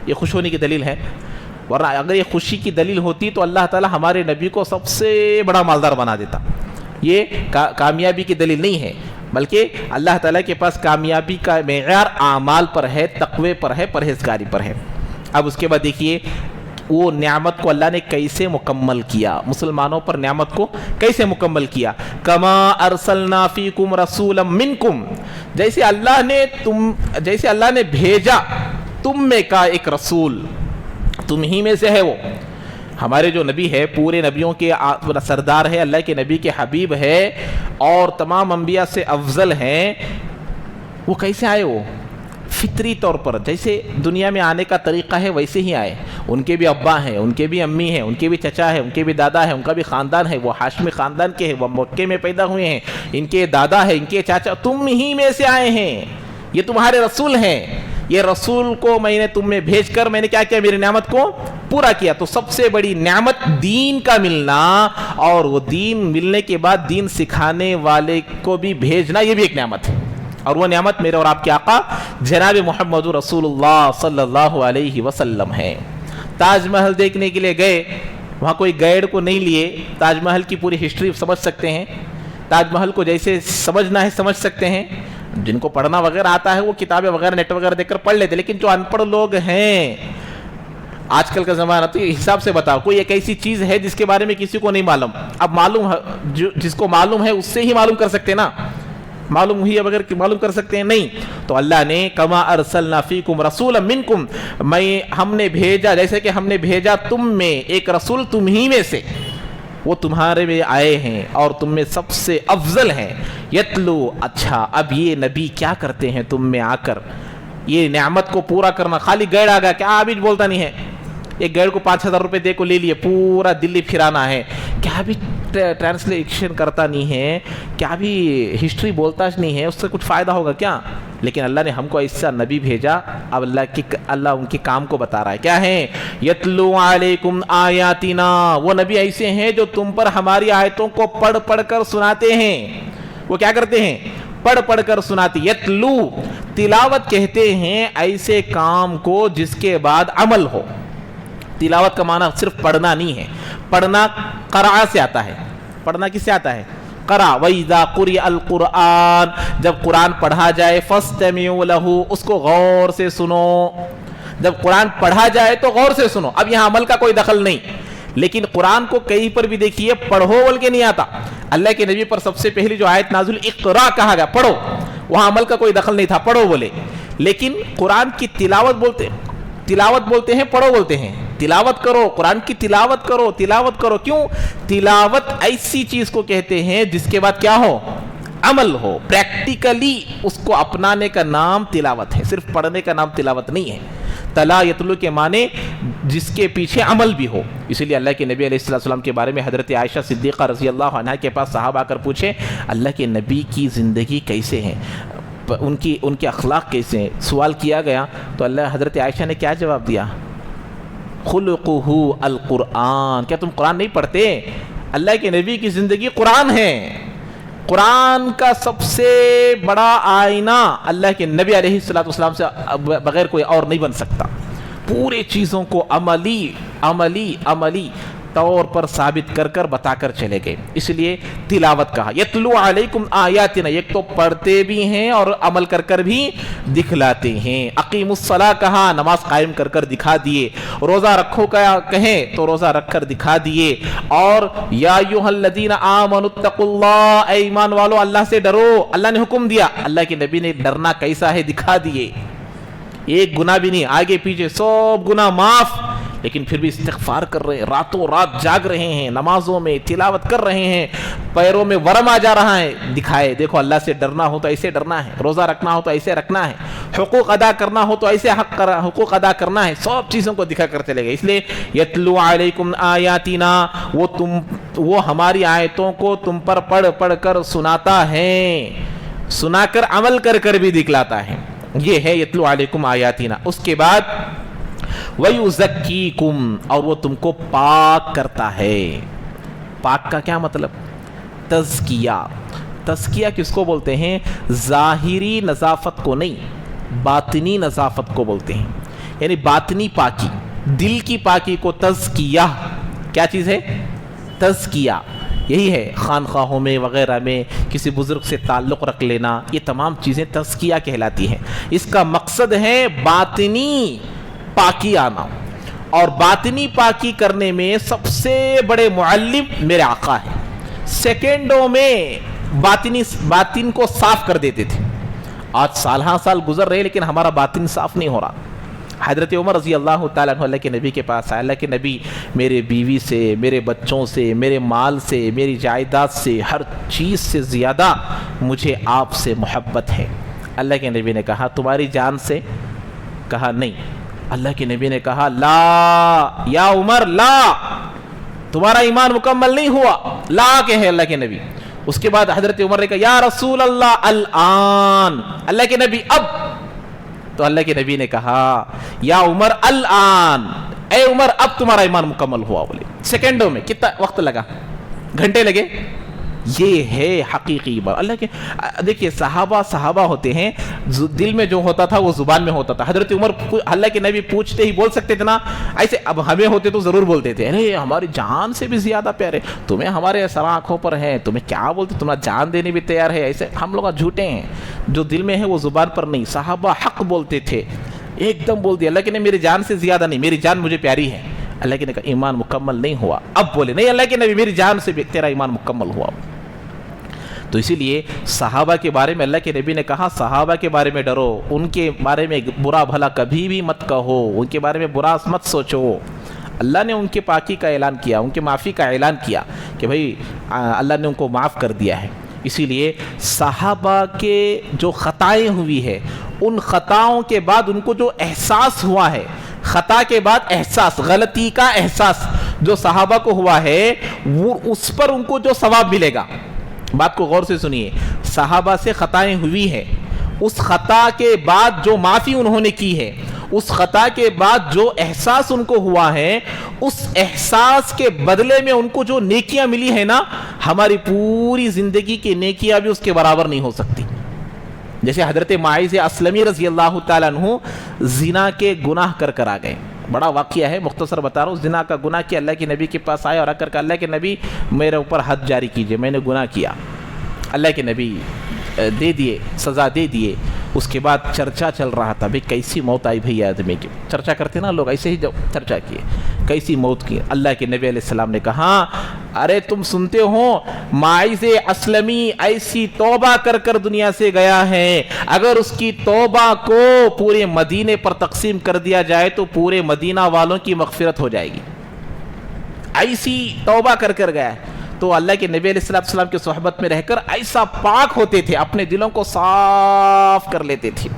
یہ خوش ہونے کی دلیل ہے؟ ورنہ اگر یہ خوشی کی دلیل ہوتی تو اللہ تعالی ہمارے نبی کو سب سے بڑا مالدار بنا دیتا. یہ کامیابی کی دلیل نہیں ہے، بلکہ اللہ تعالیٰ کے پاس کامیابی کا معیار اعمال پر ہے، تقوی پر ہے، پرہیزگاری پر ہے. اب اس کے بعد دیکھیے وہ نعمت کو اللہ نے کیسے مکمل کیا، مسلمانوں پر نعمت کو کیسے مکمل کیا. کما ارسلنا فیکم رسولا منکم، جیسے اللہ نے بھیجا تم میں کا ایک رسول، تم ہی میں سے ہے. وہ ہمارے جو نبی ہے پورے نبیوں کے سردار ہے، اللہ کے نبی کے حبیب ہے اور تمام انبیاء سے افضل ہیں. وہ کیسے آئے؟ وہ فطری طور پر جیسے دنیا میں آنے کا طریقہ ہے ویسے ہی آئے. ان کے بھی ابا ہیں، ان کے بھی امی ہیں، ان کے بھی چچا ہے، ان کے بھی دادا ہے، ان کا بھی خاندان ہے. وہ ہاشمی خاندان کے ہیں، وہ مکے میں پیدا ہوئے ہیں، ان کے دادا ہے، ان کے چاچا، تم ہی میں سے آئے ہیں. یہ تمہارے رسول ہیں. یہ رسول کو میں نے تم میں بھیج کر میں نے کیا کیا؟ میری نعمت کو پورا کیا. تو سب سے بڑی نعمت دین کا ملنا، اور وہ دین ملنے کے بعد دین سکھانے والے کو بھی بھیجنا، یہ بھی ایک نعمت ہے. اور وہ نعمت میرے اور آپ کے آقا جناب محمد رسول اللہ صلی اللہ علیہ وسلم ہے. تاج محل دیکھنے کے لیے گئے، وہاں کوئی گائیڈ کو نہیں لیے، تاج محل کی پوری ہسٹری سمجھ سکتے ہیں. تاج محل کو جیسے سمجھنا ہے سمجھ سکتے ہیں. جن کو پڑھنا وغیرہ آتا ہے وہ کتابیں وغیرہ نیٹ وغیرہ دیکھ کر پڑھ لیتے، لیکن جو ان پڑھ لوگ ہیں آج کل کا زمانہ، تو یہ حساب سے بتاؤ کوئی ایک ایسی چیز ہے جس کے بارے میں کسی کو نہیں معلوم. اب معلوم جس کو معلوم ہے اس سے ہی معلوم کر سکتے نا، معلوم ہوئی اب اگر معلوم کر سکتے ہیں نہیں. تو اللہ نے کما ارسلنا فیکم رسولا منکم، ہم نے بھیجا جیسے کہ ہم نے بھیجا تم میں ایک رسول تم ہی میں سے. وہ تمہارے میں آئے ہیں اور تم میں سب سے افضل ہیں. یتلو، اچھا اب یہ نبی کیا کرتے ہیں تم میں آ کر؟ یہ نعمت کو پورا کرنا. خالی گیڑ آ گیا، کیا ابھی بولتا نہیں ہے؟ ایک گیڑ کو 5,000 روپے دے کو لے لیے، پورا دلی پھرانا ہے، کیا بھی ٹرانسلیشن کرتا نہیں ہے، کیا بھی ہسٹری بولتا نہیں ہے، اس سے کچھ فائدہ ہوگا کیا؟ لیکن اللہ نے ہم کو ایسا نبی بھیجا. اب اللہ ان کے کام کو بتا رہا ہے. کیا ہے؟ یتلو علیکم آیاتنا، وہ نبی ایسے ہیں جو تم پر ہماری آیتوں کو پڑھ پڑھ کر سناتے ہیں. وہ کیا کرتے ہیں؟ پڑھ پڑھ کر سناتے. یتلو، تلاوت کہتے ہیں ایسے کام کو جس کے بعد عمل ہو. تلاوت کا معنی صرف پڑھنا نہیں ہے. پڑھنا قرأ سے آتا ہے. پڑھنا کس سے آتا ہے؟ قرأ. وَإِذَا قُرِئَ الْقُرْآنُ، جب قرآن پڑھا جائے، فَاسْتَمِعُوا لَهُ، اس کو غور سے سنو. جب قرآن پڑھا جائے تو غور سے سنو. اب یہاں عمل کا کوئی دخل نہیں، لیکن قرآن کو کہیں پر بھی دیکھیے پڑھو بول کے نہیں آتا. اللہ کے نبی پر سب سے پہلی جو آیت نازل اقرا کہا گیا، پڑھو، وہاں عمل کا کوئی دخل نہیں تھا، پڑھو بولے. لیکن قرآن کی تلاوت بولتے ہیں، پڑھو بولتے ہیں. تلاوت کرو، قرآن کی تلاوت کرو، تلاوت کرو. کیوں؟ تلاوت ایسی چیز کو کہتے ہیں جس کے بعد کیا ہو؟ عمل ہو. پریکٹیکلی اس کو اپنانے کا نام تلاوت ہے، صرف پڑھنے کا نام تلاوت نہیں ہے. تلا یتلو کے معنی جس کے پیچھے عمل بھی ہو. اسی لیے اللہ کے نبی علیہ السلام کے بارے میں حضرت عائشہ صدیقہ رضی اللہ عنہا کے پاس صحابہ آ کر پوچھے اللہ کے نبی کی زندگی کیسے ہیں، ان کے اخلاق کیسے ہیں. سوال کیا گیا تو حضرت عائشہ نے کیا جواب دیا؟ خلقہ القرآن. کیا تم قرآن نہیں پڑھتے؟ اللہ کے نبی کی زندگی قرآن ہے. قرآن کا سب سے بڑا آئینہ اللہ کے نبی علیہ السلام سے بغیر کوئی اور نہیں بن سکتا. پورے چیزوں کو عملی طور پر ثابت کر کر بتا کر چلے گئے. اس لیے تلاوت کہا. یتلو علیکم آیاتنا، ایک تو پڑھتے بھی ہیں اور عمل کر کر بھی دکھلاتے ہیں. اقیم الصلاۃ کہا، نماز قائم کر کر دکھا دیے. روزہ رکھو کہیں تو روزہ رکھ کر دکھا دیے. اور یا ایھا الذین آمنوا اتقوا اللہ، اے ایمان والو اللہ سے ڈرو. اللہ نے حکم دیا، اللہ کے نبی نے ڈرنا کیسا ہے دکھا دیے. ایک گناہ بھی نہیں، آگے پیچھے سب گناہ معاف، لیکن پھر بھی استغفار کر رہے ہیں، راتوں رات جاگ رہے ہیں، نمازوں میں تلاوت کر رہے ہیں، پیروں میں ورم آ جا رہا ہے. دکھائے دیکھو اللہ سے ڈرنا ہو تو ایسے ڈرنا ہے، روزہ رکھنا ہو تو ایسے رکھنا ہے، حقوق ادا کرنا ہو تو ایسے حقوق ادا کرنا ہے. سب چیزوں کو دکھا کر چلے گئے. اس لیے یتلو علیکم آیاتنا، وہ ہماری آیتوں کو تم پر پڑھ پڑھ کر سناتا ہے، سنا کر عمل کر کر بھی دکھلاتا ہے. یہ ہے یتلو علیکم آیاتنا. اس کے بعد وَيُزَكِّيكُمْ، اور وہ تم کو پاک کرتا ہے. پاک کا کیا مطلب؟ تزکیہ. تزکیہ کس کو بولتے ہیں؟ ظاہری نظافت کو نہیں، باطنی نظافت کو بولتے ہیں. یعنی باطنی پاکی، دل کی پاکی کو تزکیہ. کیا چیز ہے؟ تزکیہ. یہی ہے خانخواہوں میں وغیرہ میں کسی بزرگ سے تعلق رکھ لینا، یہ تمام چیزیں تزکیہ کہلاتی ہیں. اس کا مقصد ہے باطنی پاکی آنا. اور باطنی پاکی کرنے میں سب سے بڑے معلم میرے آقا ہیں. سیکنڈوں میں باطن کو صاف کر دیتے تھے. آج سال گزر رہے لیکن ہمارا باطن صاف نہیں ہو رہا. حضرت عمر رضی اللہ تعالیٰ عنہ اللہ کے نبی کے پاس آئے. اللہ کے نبی، میرے بیوی سے، میرے بچوں سے، میرے مال سے، میری جائیداد سے، ہر چیز سے زیادہ مجھے آپ سے محبت ہے. اللہ کے نبی نے کہا تمہاری جان سے؟ کہا نہیں. اللہ کے نبی نے کہا لا یا عمر لا، تمہارا ایمان مکمل نہیں ہوا. لا کہ ہے اللہ کے نبی. اس کے بعد حضرت عمر نے کہا یا رسول اللہ الآن. اللہ کے نبی اب؟ تو اللہ کے نبی نے کہا یا عمر الآن، اے عمر اب تمہارا ایمان مکمل ہوا. بولے سیکنڈوں میں. کتنا وقت لگا؟ گھنٹے لگے. یہ ہے حقیقی بات. اللہ کے دیکھیے صحابہ ہوتے ہیں، دل میں جو ہوتا تھا وہ زبان میں ہوتا تھا. حضرت عمر اللہ کے نبی پوچھتے ہی بول سکتے تھے نا ایسے. اب ہمیں ہوتے تو ضرور بولتے تھے ارے ہماری جان سے بھی زیادہ پیارے، تمہیں ہمارے سر آنکھوں پر ہے، تمہیں کیا بولتے، تمہارا جان دینے بھی تیار ہے. ایسے ہم لوگ جھوٹے ہیں، جو دل میں ہے وہ زبان پر نہیں. صحابہ حق بولتے تھے، ایک دم بول دیا اللہ کے نبی میری جان سے زیادہ نہیں، میری جان مجھے پیاری ہے. اللہ کے نے کہا ایمان مکمل نہیں ہوا. اب بولے نہیں اللہ کے نبی میری جان سے تیرا ایمان مکمل ہوا. تو اسی لیے صحابہ کے بارے میں اللہ کے نبی نے کہا صحابہ کے بارے میں ڈرو، ان کے بارے میں برا بھلا کبھی بھی مت کہو، ان کے بارے میں برا مت سوچو. اللہ نے ان کے پاکی کا اعلان کیا، ان کے معافی کا اعلان کیا کہ بھئی اللہ نے ان کو معاف کر دیا ہے۔ اسی لیے صحابہ کے جو خطائیں ہوئی ہے، ان خطاؤں کے بعد ان کو جو احساس ہوا ہے، خطا کے بعد احساس، غلطی کا احساس جو صحابہ کو ہوا ہے، وہ اس پر ان کو جو ثواب ملے گا۔ بات کو غور سے سنیے، صحابہ سے خطائیں ہوئی ہے، اس خطا کے بعد جو معافی انہوں نے کی ہے، اس خطا کے بعد جو احساس ان کو ہوا ہے، اس احساس کے بدلے میں ان کو جو نیکیاں ملی ہے نا، ہماری پوری زندگی کی نیکیاں بھی اس کے برابر نہیں ہو سکتی۔ جیسے حضرت معاذ اسلمی رضی اللہ تعالیٰ عنہ زنا کے گناہ کر آ گئے، بڑا واقعہ ہے، مختصر بتا رہا ہوں۔ زنا کا گناہ کیا، اللہ کے نبی کے پاس آئے اور آ کر اللہ کے نبی میرے اوپر حد جاری کیجئے، میں نے گناہ کیا۔ اللہ کے نبی دے دیے، سزا دے دیے۔ اس کے بعد چرچا چل رہا تھا، بھئی کیسی موت آئی بھئی آدمی کی، چرچا کرتے نا لوگ، ایسے ہی جو چرچا کیے کیسی موت کی۔ اللہ کے نبی علیہ السلام نے کہا، ارے تم سنتے ہو معاذ اسلمی ایسی توبہ کر دنیا سے گیا ہے، اگر اس کی توبہ کو پورے مدینے پر تقسیم کر دیا جائے تو پورے مدینہ والوں کی مغفرت ہو جائے گی۔ ایسی توبہ کر گیا ہے۔ تو اللہ کے نبی علیہ السلام کی صحبت میں رہ کر ایسا پاک ہوتے تھے، اپنے دلوں کو صاف کر لیتے تھے۔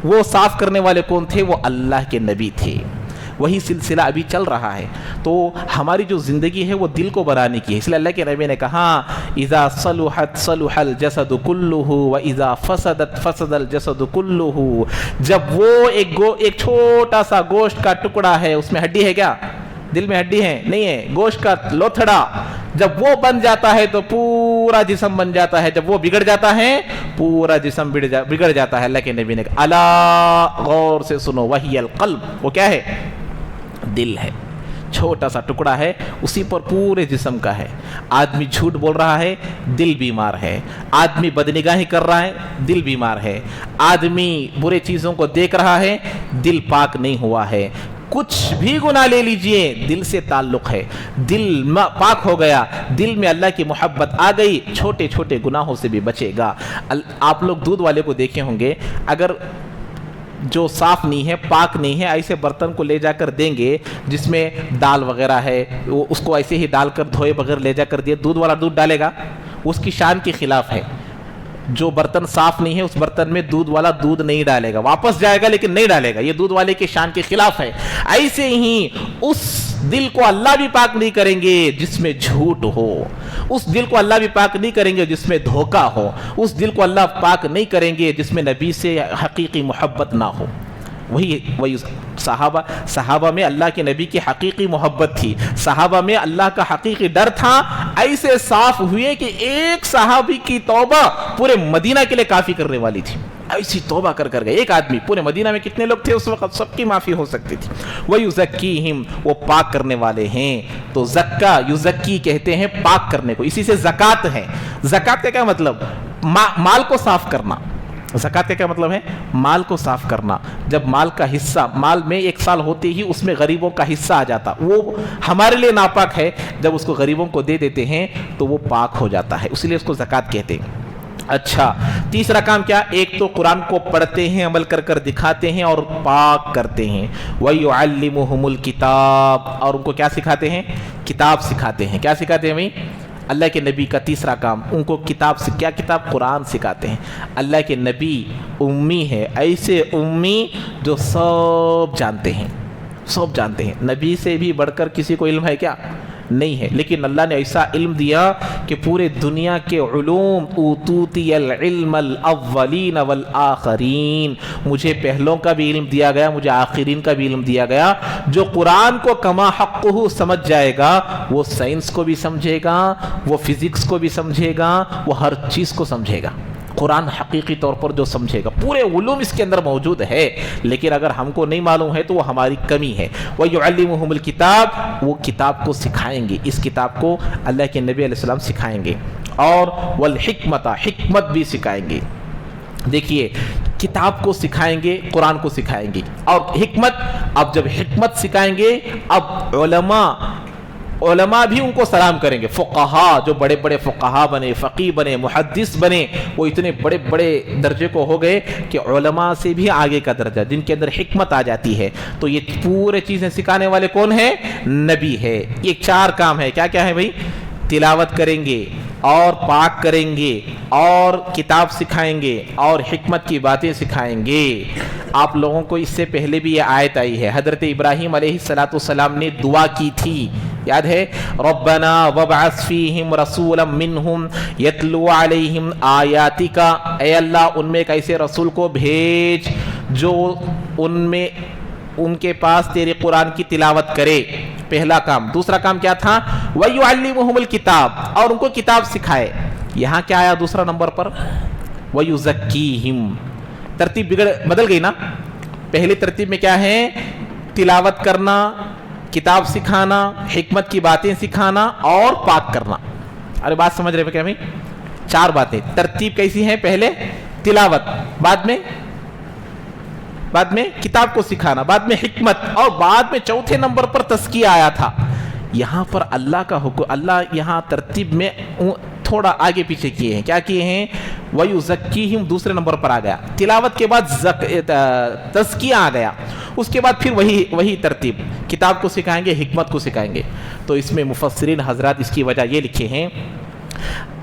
وہ صاف کرنے والے کون تھے؟ وہ اللہ کے نبی تھے۔ وہی سلسلہ ابھی چل رہا ہے۔ تو ہماری جو زندگی ہے وہ دل کو بنانے کی ہے، اس لیے اللہ کے نبی نے کہا، اذا صلحت صلح الجسد كله واذا فسدت فسد الجسد كله۔ جب وہ ایک چھوٹا سا گوشت کا ٹکڑا ہے، اس میں ہڈی ہے کیا؟ دل میں ہڈی ہے؟ نہیں ہے، گوشت کا لوتھڑا جب وہ بن جاتا ہے تو پورا جسم بن جاتا ہے، جب وہ بگڑ جاتا ہے پورا جسم بگڑ جاتا ہے۔ اللہ کے نبی نے کہا، الا، غور سے سنو، وہی القلب، وہ کیا ہے؟ دل ہے، چھوٹا سا ٹکڑا ہے، اسی پر پورے جسم کا ہے۔ آدمی جھوٹ بول رہا ہے، دل بیمار ہے۔ آدمی بدنگاہی کر رہا ہے، دل بیمار ہے۔ آدمی برے چیزوں کو دیکھ رہا ہے، دل پاک نہیں ہوا ہے۔ کچھ بھی گناہ لے لیجئے، دل سے تعلق ہے، دل پاک ہو گیا، دل میں اللہ کی محبت آ گئی، چھوٹے چھوٹے گناہوں سے بھی بچے گا۔ آپ لوگ دودھ والے کو دیکھے ہوں گے، اگر جو صاف نہیں ہے، پاک نہیں ہے، ایسے برتن کو لے جا کر دیں گے جس میں دال وغیرہ ہے، وہ اس کو ایسے ہی ڈال کر دھوئے بغیر لے جا کر دیے، دودھ والا دودھ ڈالے گا؟ اس کی شان کے خلاف ہے۔ جو برتن صاف نہیں ہے اس برتن میں دودھ والا دودھ نہیں ڈالے گا، واپس جائے گا لیکن نہیں ڈالے گا، یہ دودھ والے کے شان کے خلاف ہے۔ ایسے ہی اس دل کو اللہ بھی پاک نہیں کریں گے جس میں جھوٹ ہو، اس دل کو اللہ بھی پاک نہیں کریں گے جس میں دھوکہ ہو، اس دل کو اللہ پاک نہیں کریں گے جس میں نبی سے حقیقی محبت نہ ہو۔ وہی صحابہ میں اللہ کے نبی کی حقیقی محبت تھی، صحابہ میں اللہ کا حقیقی ڈر تھا، ایسے صاف ہوئے کہ ایک صحابی کی توبہ پورے مدینہ کے لیے کافی کرنے والی تھی۔ ایسی توبہ کر گئے، ایک آدمی، پورے مدینہ میں کتنے لوگ تھے اس وقت، سب کی معافی ہو سکتی تھی۔ وَيُزَكِّيهِمْ، وہ پاک کرنے والے ہیں۔ تو زکا یزکی کہتے ہیں پاک کرنے کو، اسی سے زکات ہے۔ زکات کا کیا مطلب؟ مال کو صاف کرنا۔ زکات کا کیا مطلب ہے؟ مال کو صاف کرنا۔ جب مال کا حصہ، مال میں ایک سال ہوتے ہی اس میں غریبوں کا حصہ آ جاتا، وہ ہمارے لیے ناپاک ہے، جب اس کو غریبوں کو دے دیتے ہیں تو وہ پاک ہو جاتا ہے، اس لیے اس کو زکات کہتے ہیں۔ اچھا، تیسرا کام کیا؟ ایک تو قرآن کو پڑھتے ہیں، عمل کر دکھاتے ہیں اور پاک کرتے ہیں۔ وَيُعَلِّمُهُمُ الْكِتَابَ، اور ان کو کیا سکھاتے ہیں؟ کتاب سکھاتے ہیں۔ کیا سکھاتے ہیں بھائی؟ اللہ کے نبی کا تیسرا کام، ان کو کتاب سے کیا؟ کتاب قرآن سکھاتے ہیں۔ اللہ کے نبی امی ہے، ایسے امی جو سب جانتے ہیں، سب جانتے ہیں۔ نبی سے بھی بڑھ کر کسی کو علم ہے کیا؟ نہیں ہے، لیکن اللہ نے ایسا علم دیا کہ پورے دنیا کے علوم، اوتوتی العلم الاولین والآخرین، مجھے پہلوں کا بھی علم دیا گیا، مجھے آخرین کا بھی علم دیا گیا۔ جو قرآن کو کما حقہ سمجھ جائے گا وہ سائنس کو بھی سمجھے گا، وہ فزکس کو بھی سمجھے گا، وہ ہر چیز کو سمجھے گا۔ قرآن حقیقی طور پر جو سمجھے گا، پورے علوم اس کے اندر موجود ہے، لیکن اگر ہم کو نہیں معلوم ہے تو وہ ہماری کمی ہے۔ وَيُعَلِّمُهُمُ الْكِتَابَ، وہ کتاب کو سکھائیں گے، اس کتاب کو اللہ کے نبی علیہ السلام سکھائیں گے، اور وَالْحِکْمَةَ، حکمت بھی سکھائیں گے۔ دیکھیے، کتاب کو سکھائیں گے، قرآن کو سکھائیں گے، اور حکمت، اب جب حکمت سکھائیں گے، اب علماء علماء بھی ان کو سلام کریں گے. فقہا جو بڑے بڑے فقہا بنے, فقیہ بنے, محدث بنے, وہ اتنے بڑے بڑے درجے کو ہو گئے کہ علماء سے بھی آگے کا درجہ, جن کے اندر حکمت آ جاتی ہے. تو یہ پورے چیزیں سکھانے والے کون ہیں؟ نبی ہے. یہ 4 کام ہے. کیا کیا ہے بھائی؟ تلاوت کریں گے اور پاک کریں گے اور کتاب سکھائیں گے اور حکمت کی باتیں سکھائیں گے. آپ لوگوں کو اس سے پہلے بھی یہ آیت آئی ہے. حضرت ابراہیم علیہ السلام نے دعا کی تھی, یاد ہے؟ ربنا وابعث فیہم رسولا منہم یتلو علیہم آیاتک, اے اللہ ان میں ایک ایسے رسول کو بھیج جو ان کے پاس تیرے قرآن کی تلاوت کرے. پہلا کام. دوسرا کام کیا تھا؟ وَيُعَلِّمُهُمُ الْكِتَابَ, اور ان کو کتاب سکھائے. یہاں کیا آیا دوسرا نمبر پر؟ وَيُزَكِّيهِمْ. ترتیب بدل گئی نا. پہلی ترتیب میں کیا ہے؟ تلاوت کرنا, کتاب سکھانا, حکمت کی باتیں سکھانا اور پاک کرنا. ارے بات سمجھ رہے ہیں کیا بھائی؟ 4 باتیں. ترتیب کیسی ہیں؟ پہلے تلاوت, بعد میں کتاب کو سکھانا, بعد میں حکمت, اور بعد میں چوتھے نمبر پر تزکیہ آیا تھا. یہاں پر اللہ کا حکم, اللہ یہاں ترتیب میں تھوڑا آگے پیچھے کیے ہیں. کیا کیے ہیں؟ وَيُزَكِّيهِمْ دوسرے نمبر پر آ گیا. تلاوت کے بعد تزکیہ آ گیا. اس کے بعد پھر وہی ترتیب, کتاب کو سکھائیں گے, حکمت کو سکھائیں گے. تو اس میں مفسرین حضرات اس کی وجہ یہ لکھے ہیں.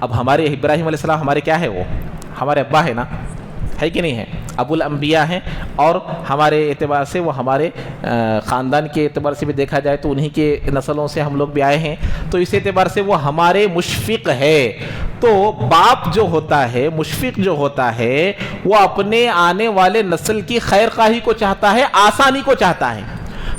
اب ہمارے ابراہیم علیہ السلام ہمارے کیا ہے؟ وہ ہمارے ابا ہے نا, ہے کہ نہیں ہے؟ ابو الانبیاء ہیں, اور ہمارے اعتبار سے وہ ہمارے خاندان کے اعتبار سے بھی دیکھا جائے تو انہی کے نسلوں سے ہم لوگ بھی آئے ہیں. تو اس اعتبار سے وہ ہمارے مشفق ہے. تو باپ جو ہوتا ہے, مشفق جو ہوتا ہے, وہ اپنے آنے والے نسل کی خیر خواہی کو چاہتا ہے, آسانی کو چاہتا ہے.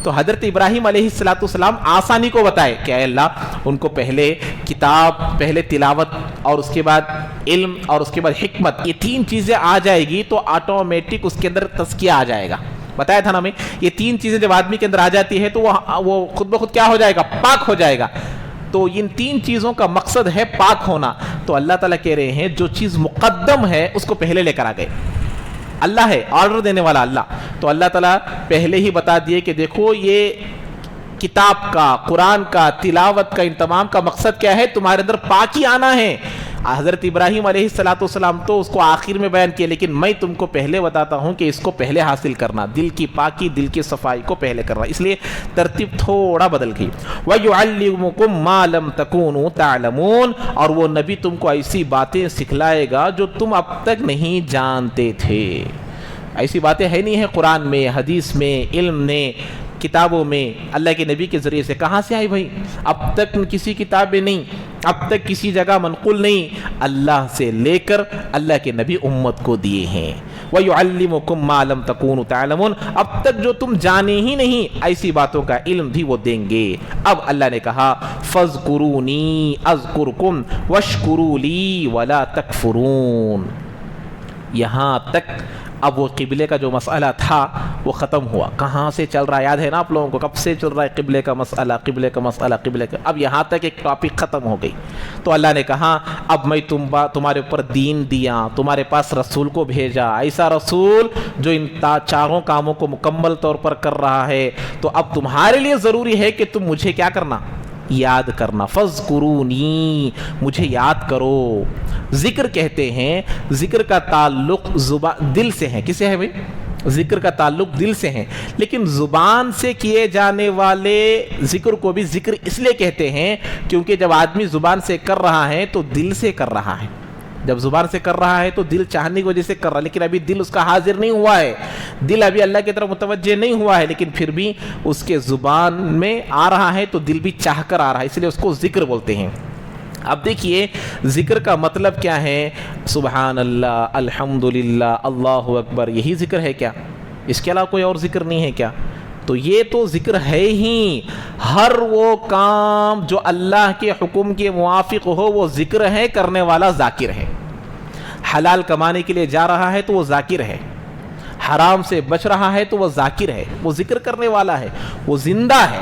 تو حضرت ابراہیم علیہ السلام آسانی کو بتائے کہ اے اللہ ان کو پہلے کتاب, پہلے تلاوت, اور اس کے بعد علم, اور اس کے بعد حکمت, یہ 3 چیزیں آ جائے گی تو آٹومیٹک اس کے اندر تزکیہ آ جائے گا. بتایا تھا نا میں, یہ 3 چیزیں جب آدمی کے اندر آ جاتی ہے تو وہ خود بخود کیا ہو جائے گا؟ پاک ہو جائے گا. تو ان 3 چیزوں کا مقصد ہے پاک ہونا. تو اللہ تعالیٰ کہہ رہے ہیں جو چیز مقدم ہے اس کو پہلے لے کر آ گئے. اللہ ہے آرڈر دینے والا اللہ. تو اللہ تعالیٰ پہلے ہی بتا دیے کہ دیکھو یہ کتاب کا, قرآن کا, تلاوت کا, ان تمام کا مقصد کیا ہے؟ تمہارے اندر پاکی آنا ہے. حضرت ابراہیم علیہ السلام تو اس کو آخر میں بیان کیا, لیکن میں تم کو پہلے بتاتا ہوں کہ اس کو پہلے حاصل کرنا, دل کی پاکی, دل کی صفائی کو پہلے کرنا. اس لیے ترتیب تھوڑا بدل گئی. وَيُعَلِّمُكُم مَّا لَمْ تَكُونُوا تَعْلَمُونَ, اور وہ نبی تم کو ایسی باتیں سکھلائے گا جو تم اب تک نہیں جانتے تھے. ایسی باتیں ہے نہیں ہیں قرآن میں, حدیث میں, علم نے, کتابوں میں. اللہ کے نبی کے ذریعے سے کہاں سے آئی بھائی؟ اب تک کسی کتاب میں نہیں, اب تک کسی جگہ منقول نہیں, اللہ سے لے کر اللہ کے نبی امت کو دیے ہیں. وَيُعَلِّمُكُم مَّا لَمْ تَكُونُوا تَعْلَمُونَ, اب تک جو تم جانے ہی نہیں ایسی باتوں کا علم بھی وہ دیں گے. اب اللہ نے کہا فَاذْكُرُونِي أَذْكُرْكُمْ وَاشْكُرُوا لِي وَلَا تَكْفُرُونَ. یہاں تک اب وہ قبلے کا جو مسئلہ تھا وہ ختم ہوا. کہاں سے چل رہا ہے یاد ہے نا آپ لوگوں کو, کب سے چل رہا ہے قبلے کا مسئلہ, قبلے کا مسئلہ, قبلے کا. اب یہاں تک ایک ٹاپک ختم ہو گئی. تو اللہ نے کہا اب میں تمہارے اوپر دین دیا, تمہارے پاس رسول کو بھیجا, ایسا رسول جو ان 4 کاموں کو مکمل طور پر کر رہا ہے. تو اب تمہارے لیے ضروری ہے کہ تم مجھے کیا کرنا؟ یاد کرنا. فَاذْكُرُونِي, مجھے یاد کرو. ذکر کہتے ہیں, ذکر کا تعلق دل سے ہے. کس سے ہے بھائی؟ ذکر کا تعلق دل سے ہے. لیکن زبان سے کیے جانے والے ذکر کو بھی ذکر اس لیے کہتے ہیں کیونکہ جب آدمی زبان سے کر رہا ہے تو دل سے کر رہا ہے. جب زبان سے کر رہا ہے تو دل چاہنے کی وجہ سے کر رہا ہے, لیکن ابھی دل اس کا حاضر نہیں ہوا ہے, دل ابھی اللہ کی طرف متوجہ نہیں ہوا ہے, لیکن پھر بھی اس کے زبان میں آ رہا ہے تو دل بھی چاہ کر آ رہا ہے, اس لیے اس کو ذکر بولتے ہیں. اب دیکھیے ذکر کا مطلب کیا ہے؟ سبحان اللہ, الحمدللہ, اللہ اکبر, یہی ذکر ہے کیا؟ اس کے علاوہ کوئی اور ذکر نہیں ہے کیا؟ تو یہ تو ذکر ہے ہی. ہر وہ کام جو اللہ کے حکم کے موافق ہو وہ ذکر ہے, کرنے والا ذاکر ہے. حلال کمانے کے لیے جا رہا ہے تو وہ ذاکر ہے, حرام سے بچ رہا ہے تو وہ ذاکر ہے, وہ ذکر کرنے والا ہے, وہ زندہ ہے.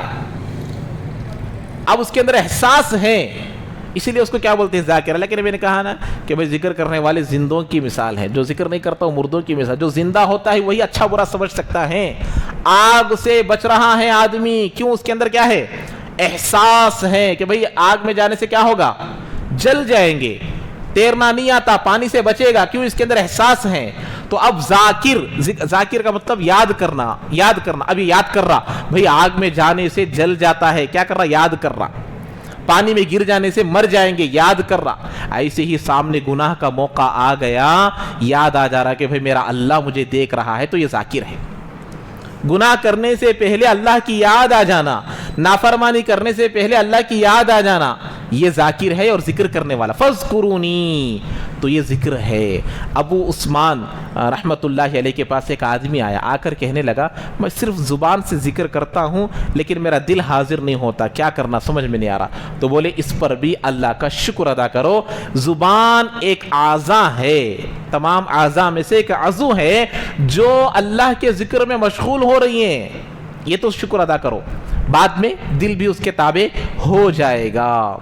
اب اس کے اندر احساس ہے, اسی لیے اس کو کیا بولتے ہیں؟ ذاکر. اللہ کے نبی نے کہا نا کہ بھائی ذکر کرنے والے زندوں کی مثال ہے, جو ذکر نہیں کرتا وہ مردوں کی مثال. جو زندہ ہوتا ہے وہی اچھا برا سمجھ سکتا ہے. آگ سے بچ رہا ہے آدمی, کیوں؟ اس کے اندر کیا ہے؟ احساس ہے کہ بھئی آگ میں جانے سے کیا ہوگا، جل جائیں گے، تیرنا نہیں آتا، پانی سے بچے گا، کیوں؟ اس کے اندر احساس ہے۔ تو اب ذاکر کا مطلب یاد کرنا، ابھی یاد کر رہا، بھئی آگ میں جانے سے جل جاتا ہے، کیا کر رہا؟ یاد کر رہا، پانی میں گر جانے سے مر جائیں گے، یاد کر رہا۔ ایسے ہی سامنے گناہ کا موقع آ گیا، یاد آ جا رہا کہ بھئی میرا اللہ مجھے دیکھ رہا ہے، تو یہ ذاکر ہے۔ گناہ کرنے سے پہلے اللہ کی یاد آ جانا، نافرمانی کرنے سے پہلے اللہ کی یاد آ جانا، یہ ذاکر ہے اور ذکر کرنے والا۔ فَاذْكُرُونِی، تو یہ ذکر ہے۔ ابو عثمان رحمت اللہ علیہ کے پاس ایک آدمی آیا، آ کر کہنے لگا میں صرف زبان سے ذکر کرتا ہوں لیکن میرا دل حاضر نہیں ہوتا، کیا کرنا سمجھ میں نہیں آ رہا۔ تو بولے اس پر بھی اللہ کا شکر ادا کرو۔ زبان ایک اعضاء ہے، تمام اعضاء میں سے ایک عضو ہے جو اللہ کے ذکر میں مشغول ہو رہی ہیں، یہ تو شکر ادا کرو، بعد میں دل بھی اس کے تابع ہو جائے گا۔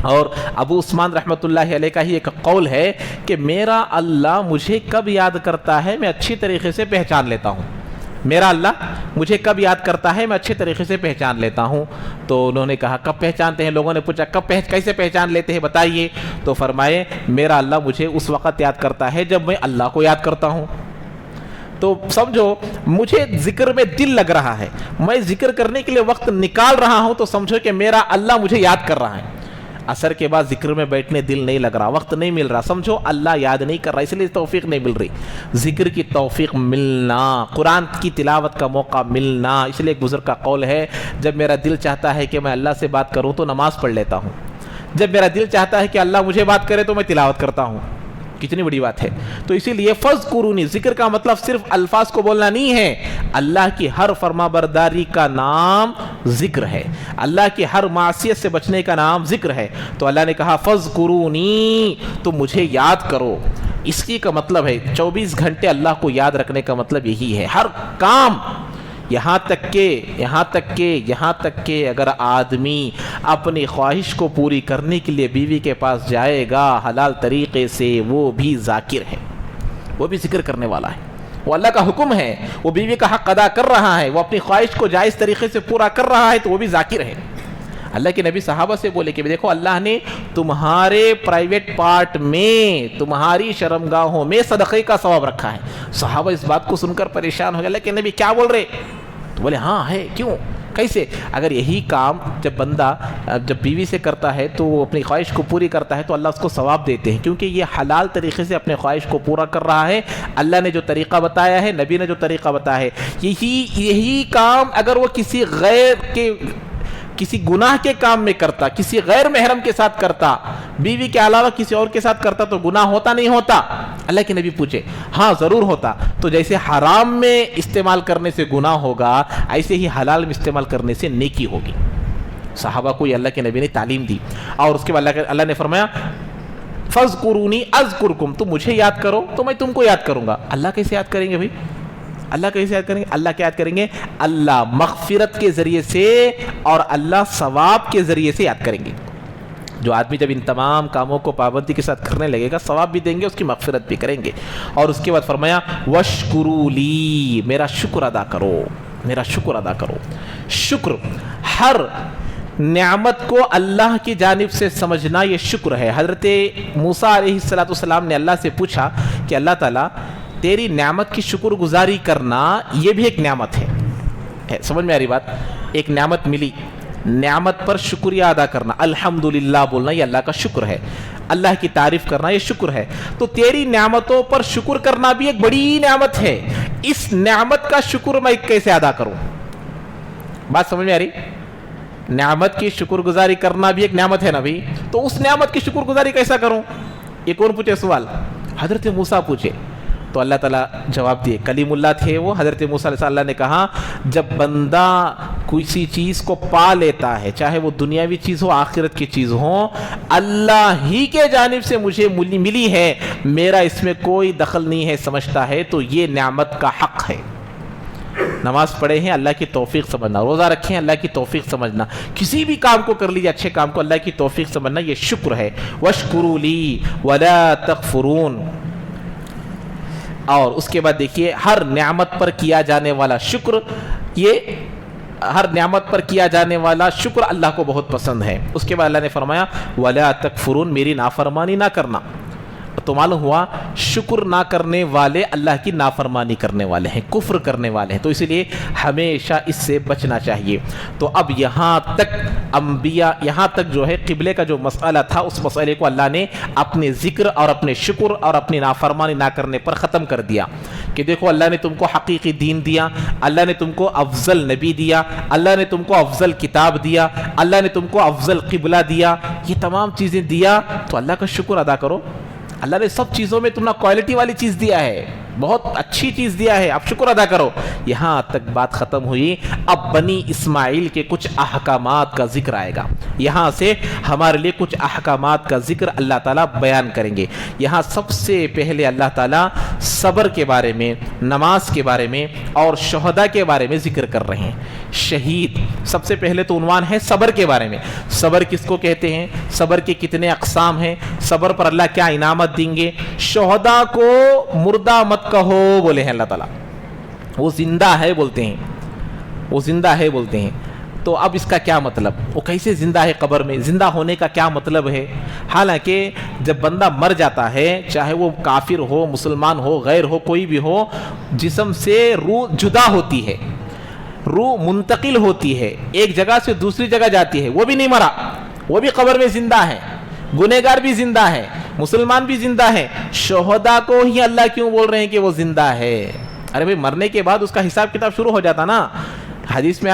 اور ابو عثمان رحمت اللہ علیہ کا ہی ایک قول ہے کہ میرا اللہ مجھے کب یاد کرتا ہے میں اچھی طریقے سے پہچان لیتا ہوں، میرا اللہ مجھے کب یاد کرتا ہے میں اچھے طریقے سے پہچان لیتا ہوں۔ تو انہوں نے کہا کب پہچانتے ہیں؟ لوگوں نے پوچھا کیسے پہچان لیتے ہیں بتائیے؟ تو فرمائے میرا اللہ مجھے اس وقت یاد کرتا ہے جب میں اللہ کو یاد کرتا ہوں۔ تو سمجھو مجھے ذکر میں دل لگ رہا ہے، میں ذکر کرنے کے لیے وقت نکال رہا ہوں، تو سمجھو کہ میرا اللہ مجھے یاد کر رہا ہے۔ عصر کے بعد ذکر میں بیٹھنے دل نہیں لگ رہا، وقت نہیں مل رہا، سمجھو اللہ یاد نہیں کر رہا، اس لیے توفیق نہیں مل رہی۔ ذکر کی توفیق ملنا، قرآن کی تلاوت کا موقع ملنا، اس لیے ایک بزرگ کا قول ہے جب میرا دل چاہتا ہے کہ میں اللہ سے بات کروں تو نماز پڑھ لیتا ہوں، جب میرا دل چاہتا ہے کہ اللہ مجھے بات کرے تو میں تلاوت کرتا ہوں۔ کتنی بڑی بات ہے۔ تو اسی لیے فَاذْكُرُونِی، ذکر کا مطلب صرف الفاظ کو بولنا نہیں ہے، اللہ کی ہر فرما برداری کا نام ذکر ہے، اللہ کی ہر معصیت سے بچنے کا نام ذکر ہے۔ تو اللہ نے کہا فَاذْكُرُونِی، تو مجھے یاد کرو۔ اس کی کا مطلب ہے 24 گھنٹے اللہ کو یاد رکھنے کا مطلب یہی ہے، ہر کام، یہاں تک کہ اگر آدمی اپنی خواہش کو پوری کرنے کے لیے بیوی کے پاس جائے گا حلال طریقے سے، وہ بھی ذاکر ہے، وہ بھی ذکر کرنے والا ہے، وہ اللہ کا حکم ہے، وہ بیوی کا حق ادا کر رہا ہے، وہ اپنی خواہش کو جائز طریقے سے پورا کر رہا ہے، تو وہ بھی ذاکر ہے۔ اللہ کے نبی صحابہ سے بولے کہ دیکھو اللہ نے تمہارے پرائیویٹ پارٹ میں، تمہاری شرمگاہوں میں صدقے کا ثواب رکھا ہے۔ صحابہ اس بات کو سن کر پریشان ہو گئے، اللہ کے نبی کیا بول رہے؟ تو بولے ہاں ہے، کیوں، کیسے؟ اگر یہی کام جب بندہ جب بیوی سے کرتا ہے تو وہ اپنی خواہش کو پوری کرتا ہے تو اللہ اس کو ثواب دیتے ہیں، کیونکہ یہ حلال طریقے سے اپنے خواہش کو پورا کر رہا ہے۔ اللہ نے جو طریقہ بتایا ہے، نبی نے جو طریقہ بتایا ہے، یہی کام اگر وہ کسی گناہ کے کام میں کرتا، کسی غیر محرم کے ساتھ کرتا، بیوی کے علاوہ کسی اور کے ساتھ کرتا، تو گناہ ہوتا نہیں ہوتا؟ اللہ کے نبی پوچھے ہاں ضرور ہوتا۔ تو جیسے حرام میں استعمال کرنے سے گناہ ہوگا، ایسے ہی حلال میں استعمال کرنے سے نیکی ہوگی۔ صحابہ کو یہ اللہ کے نبی نے تعلیم دی، اور اس کے بعد اللہ نے فرمایا فَاذْكُرُونِی أَذْكُرْكُمْ، تم مجھے یاد کرو تو میں تم کو یاد کروں گا۔ اللہ کیسے یاد کریں گے بھائی؟ اللہ کیسے یاد کریں گے؟ اللہ کیا یاد کریں گے؟ اللہ مغفرت کے ذریعے سے اور اللہ ثواب کے ذریعے سے یاد کریں گے۔ جو آدمی جب ان تمام کاموں کو پابندی کے ساتھ کرنے لگے گا، ثواب بھی دیں گے، اس کی مغفرت بھی کریں گے۔ اور اس کے بعد فرمایا وَاشْكُرُوا لِی، میرا شکر ادا کرو، میرا شکر ادا کرو۔ شکر، ہر نعمت کو اللہ کی جانب سے سمجھنا، یہ شکر ہے۔ حضرت موسیٰ علیہ السلام نے اللہ سے پوچھا کہ اللہ تعالیٰ تیری نعمت کی شکر گزاری کرنا یہ بھی ایک نعمت ہے، سمجھ میں آ رہی بات؟ ایک نعمت ملی، نعمت پر شکریہ ادا کرنا، الحمدللہ بولنا، یہ اللہ کا شکر ہے، اللہ کی تعریف کرنا یہ شکر ہے۔ تو تیری نعمتوں پر شکر کرنا بھی ایک بڑی نعمت ہے، اس نعمت کا شکر میں کیسے ادا کروں؟ بات سمجھ میں آ رہی؟ نعمت کی شکر گزاری کرنا بھی ایک نعمت ہے نا بھائی، تو اس نعمت کی شکر گزاری کیسا کروں؟ یہ کون پوچھے سوال؟ حضرت موسیٰ پوچھے۔ تو اللہ تعالیٰ جواب دیے، کلیم اللہ تھے وہ حضرت موسیٰ علیہ السلام نے کہا جب بندہ کسی چیز کو پا لیتا ہے، چاہے وہ دنیاوی چیز ہو آخرت کی چیز ہو، اللہ ہی کے جانب سے مجھے ملی ہے، میرا اس میں کوئی دخل نہیں ہے، سمجھتا ہے تو یہ نعمت کا حق ہے۔ نماز پڑھے ہیں اللہ کی توفیق سمجھنا، روزہ رکھے ہیں اللہ کی توفیق سمجھنا، کسی بھی کام کو کر لیجیے اچھے کام کو اللہ کی توفیق سمجھنا، یہ شکر ہے۔ وَاشْكُرُوا لِی وَلَا تَكْفُرُونَ۔ اور اس کے بعد دیکھیے ہر نعمت پر کیا جانے والا شکر یہ ہر نعمت پر کیا جانے والا شکر اللہ کو بہت پسند ہے۔ اس کے بعد اللہ نے فرمایا وَلَا تَكْفُرُونَ، میری نافرمانی نہ کرنا۔ تو معلوم ہوا شکر نہ کرنے والے اللہ کی نافرمانی کرنے والے ہیں، کفر کرنے والے ہیں، تو اسی لیے ہمیشہ اس سے بچنا چاہیے۔ تو اب یہاں تک انبیاء، یہاں تک جو ہے قبلے کا جو مسئلہ تھا، اس مسئلے کو اللہ نے اپنے ذکر اور اپنے شکر اور اپنی نافرمانی نہ کرنے پر ختم کر دیا کہ دیکھو اللہ نے تم کو حقیقی دین دیا، اللہ نے تم کو افضل نبی دیا، اللہ نے تم کو افضل کتاب دیا، اللہ نے تم کو افضل قبلہ دیا، یہ تمام چیزیں دیا تو اللہ کا شکر ادا کرو۔ اللہ نے سب چیزوں میں تمہیں کوالٹی والی چیز دیا ہے، بہت اچھی چیز دیا ہے، اب شکر ادا کرو۔ یہاں تک بات ختم ہوئی۔ اب بنی اسماعیل کے کچھ احکامات کا ذکر آئے گا، یہاں سے ہمارے لیے کچھ احکامات کا ذکر اللہ تعالیٰ بیان کریں گے۔ یہاں سب سے پہلے اللہ تعالیٰ صبر کے بارے میں، نماز کے بارے میں اور شہداء کے بارے میں ذکر کر رہے ہیں۔ شہید سب سے پہلے تو عنوان ہے صبر کے بارے میں۔ صبر کس کو کہتے ہیں، صبر کے کتنے اقسام ہیں، صبر پر اللہ کیا انعامت دیں گے۔ شہداء کو مردہ مت کہو بولے ہیں اللہ تعالیٰ، وہ زندہ ہے بولتے ہیں، وہ زندہ ہے بولتے ہیں۔ تو اب اس کا کیا مطلب، وہ کیسے زندہ ہے قبر میں، زندہ ہونے کا کیا مطلب ہے؟ حالانکہ جب بندہ مر جاتا ہے، چاہے وہ کافر ہو، مسلمان ہو، غیر ہو، کوئی بھی ہو، جسم سے روح جدا ہوتی ہے، روح منتقل ہوتی ہے، ایک جگہ سے دوسری جگہ جاتی ہے، وہ بھی نہیں مرا، وہ بھی قبر میں زندہ ہے، گنہگار بھی زندہ ہے، مسلمان بھی زندہ ہے۔ شہداء کو ہی اللہ کیوں بول رہے ہیں کہ وہ زندہ ہے؟ ارے بھئی مرنے کے بعد اس کا حساب کتاب شروع ہو جاتا نا۔ حدیث میں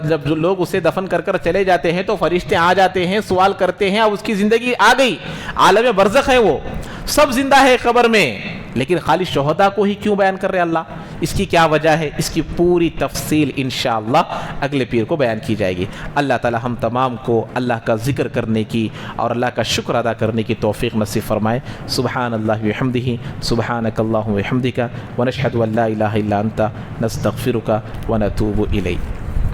جب لوگ اسے دفن کر کر چلے جاتے ہیں تو فرشتے آ جاتے ہیں، سوال کرتے ہیں، اب اس کی زندگی آ گئی، عالم برزخ ہے، وہ سب زندہ ہے قبر میں، لیکن خالی شہداء کو ہی کیوں بیان کر رہے اللہ؟ اس کی کیا وجہ ہے؟ اس کی پوری تفصیل انشاءاللہ اگلے پیر کو بیان کی جائے گی۔ اللہ تعالی ہم تمام کو اللہ کا ذکر کرنے کی اور اللہ کا شکر ادا کرنے کی توفیق نصیب فرمائے۔ سبحان اللہ وبحمدہ، سبحانک اللہم وبحمدک، ونشہد ان لا الہ الا انت، نستغفرک ونتوب الیک۔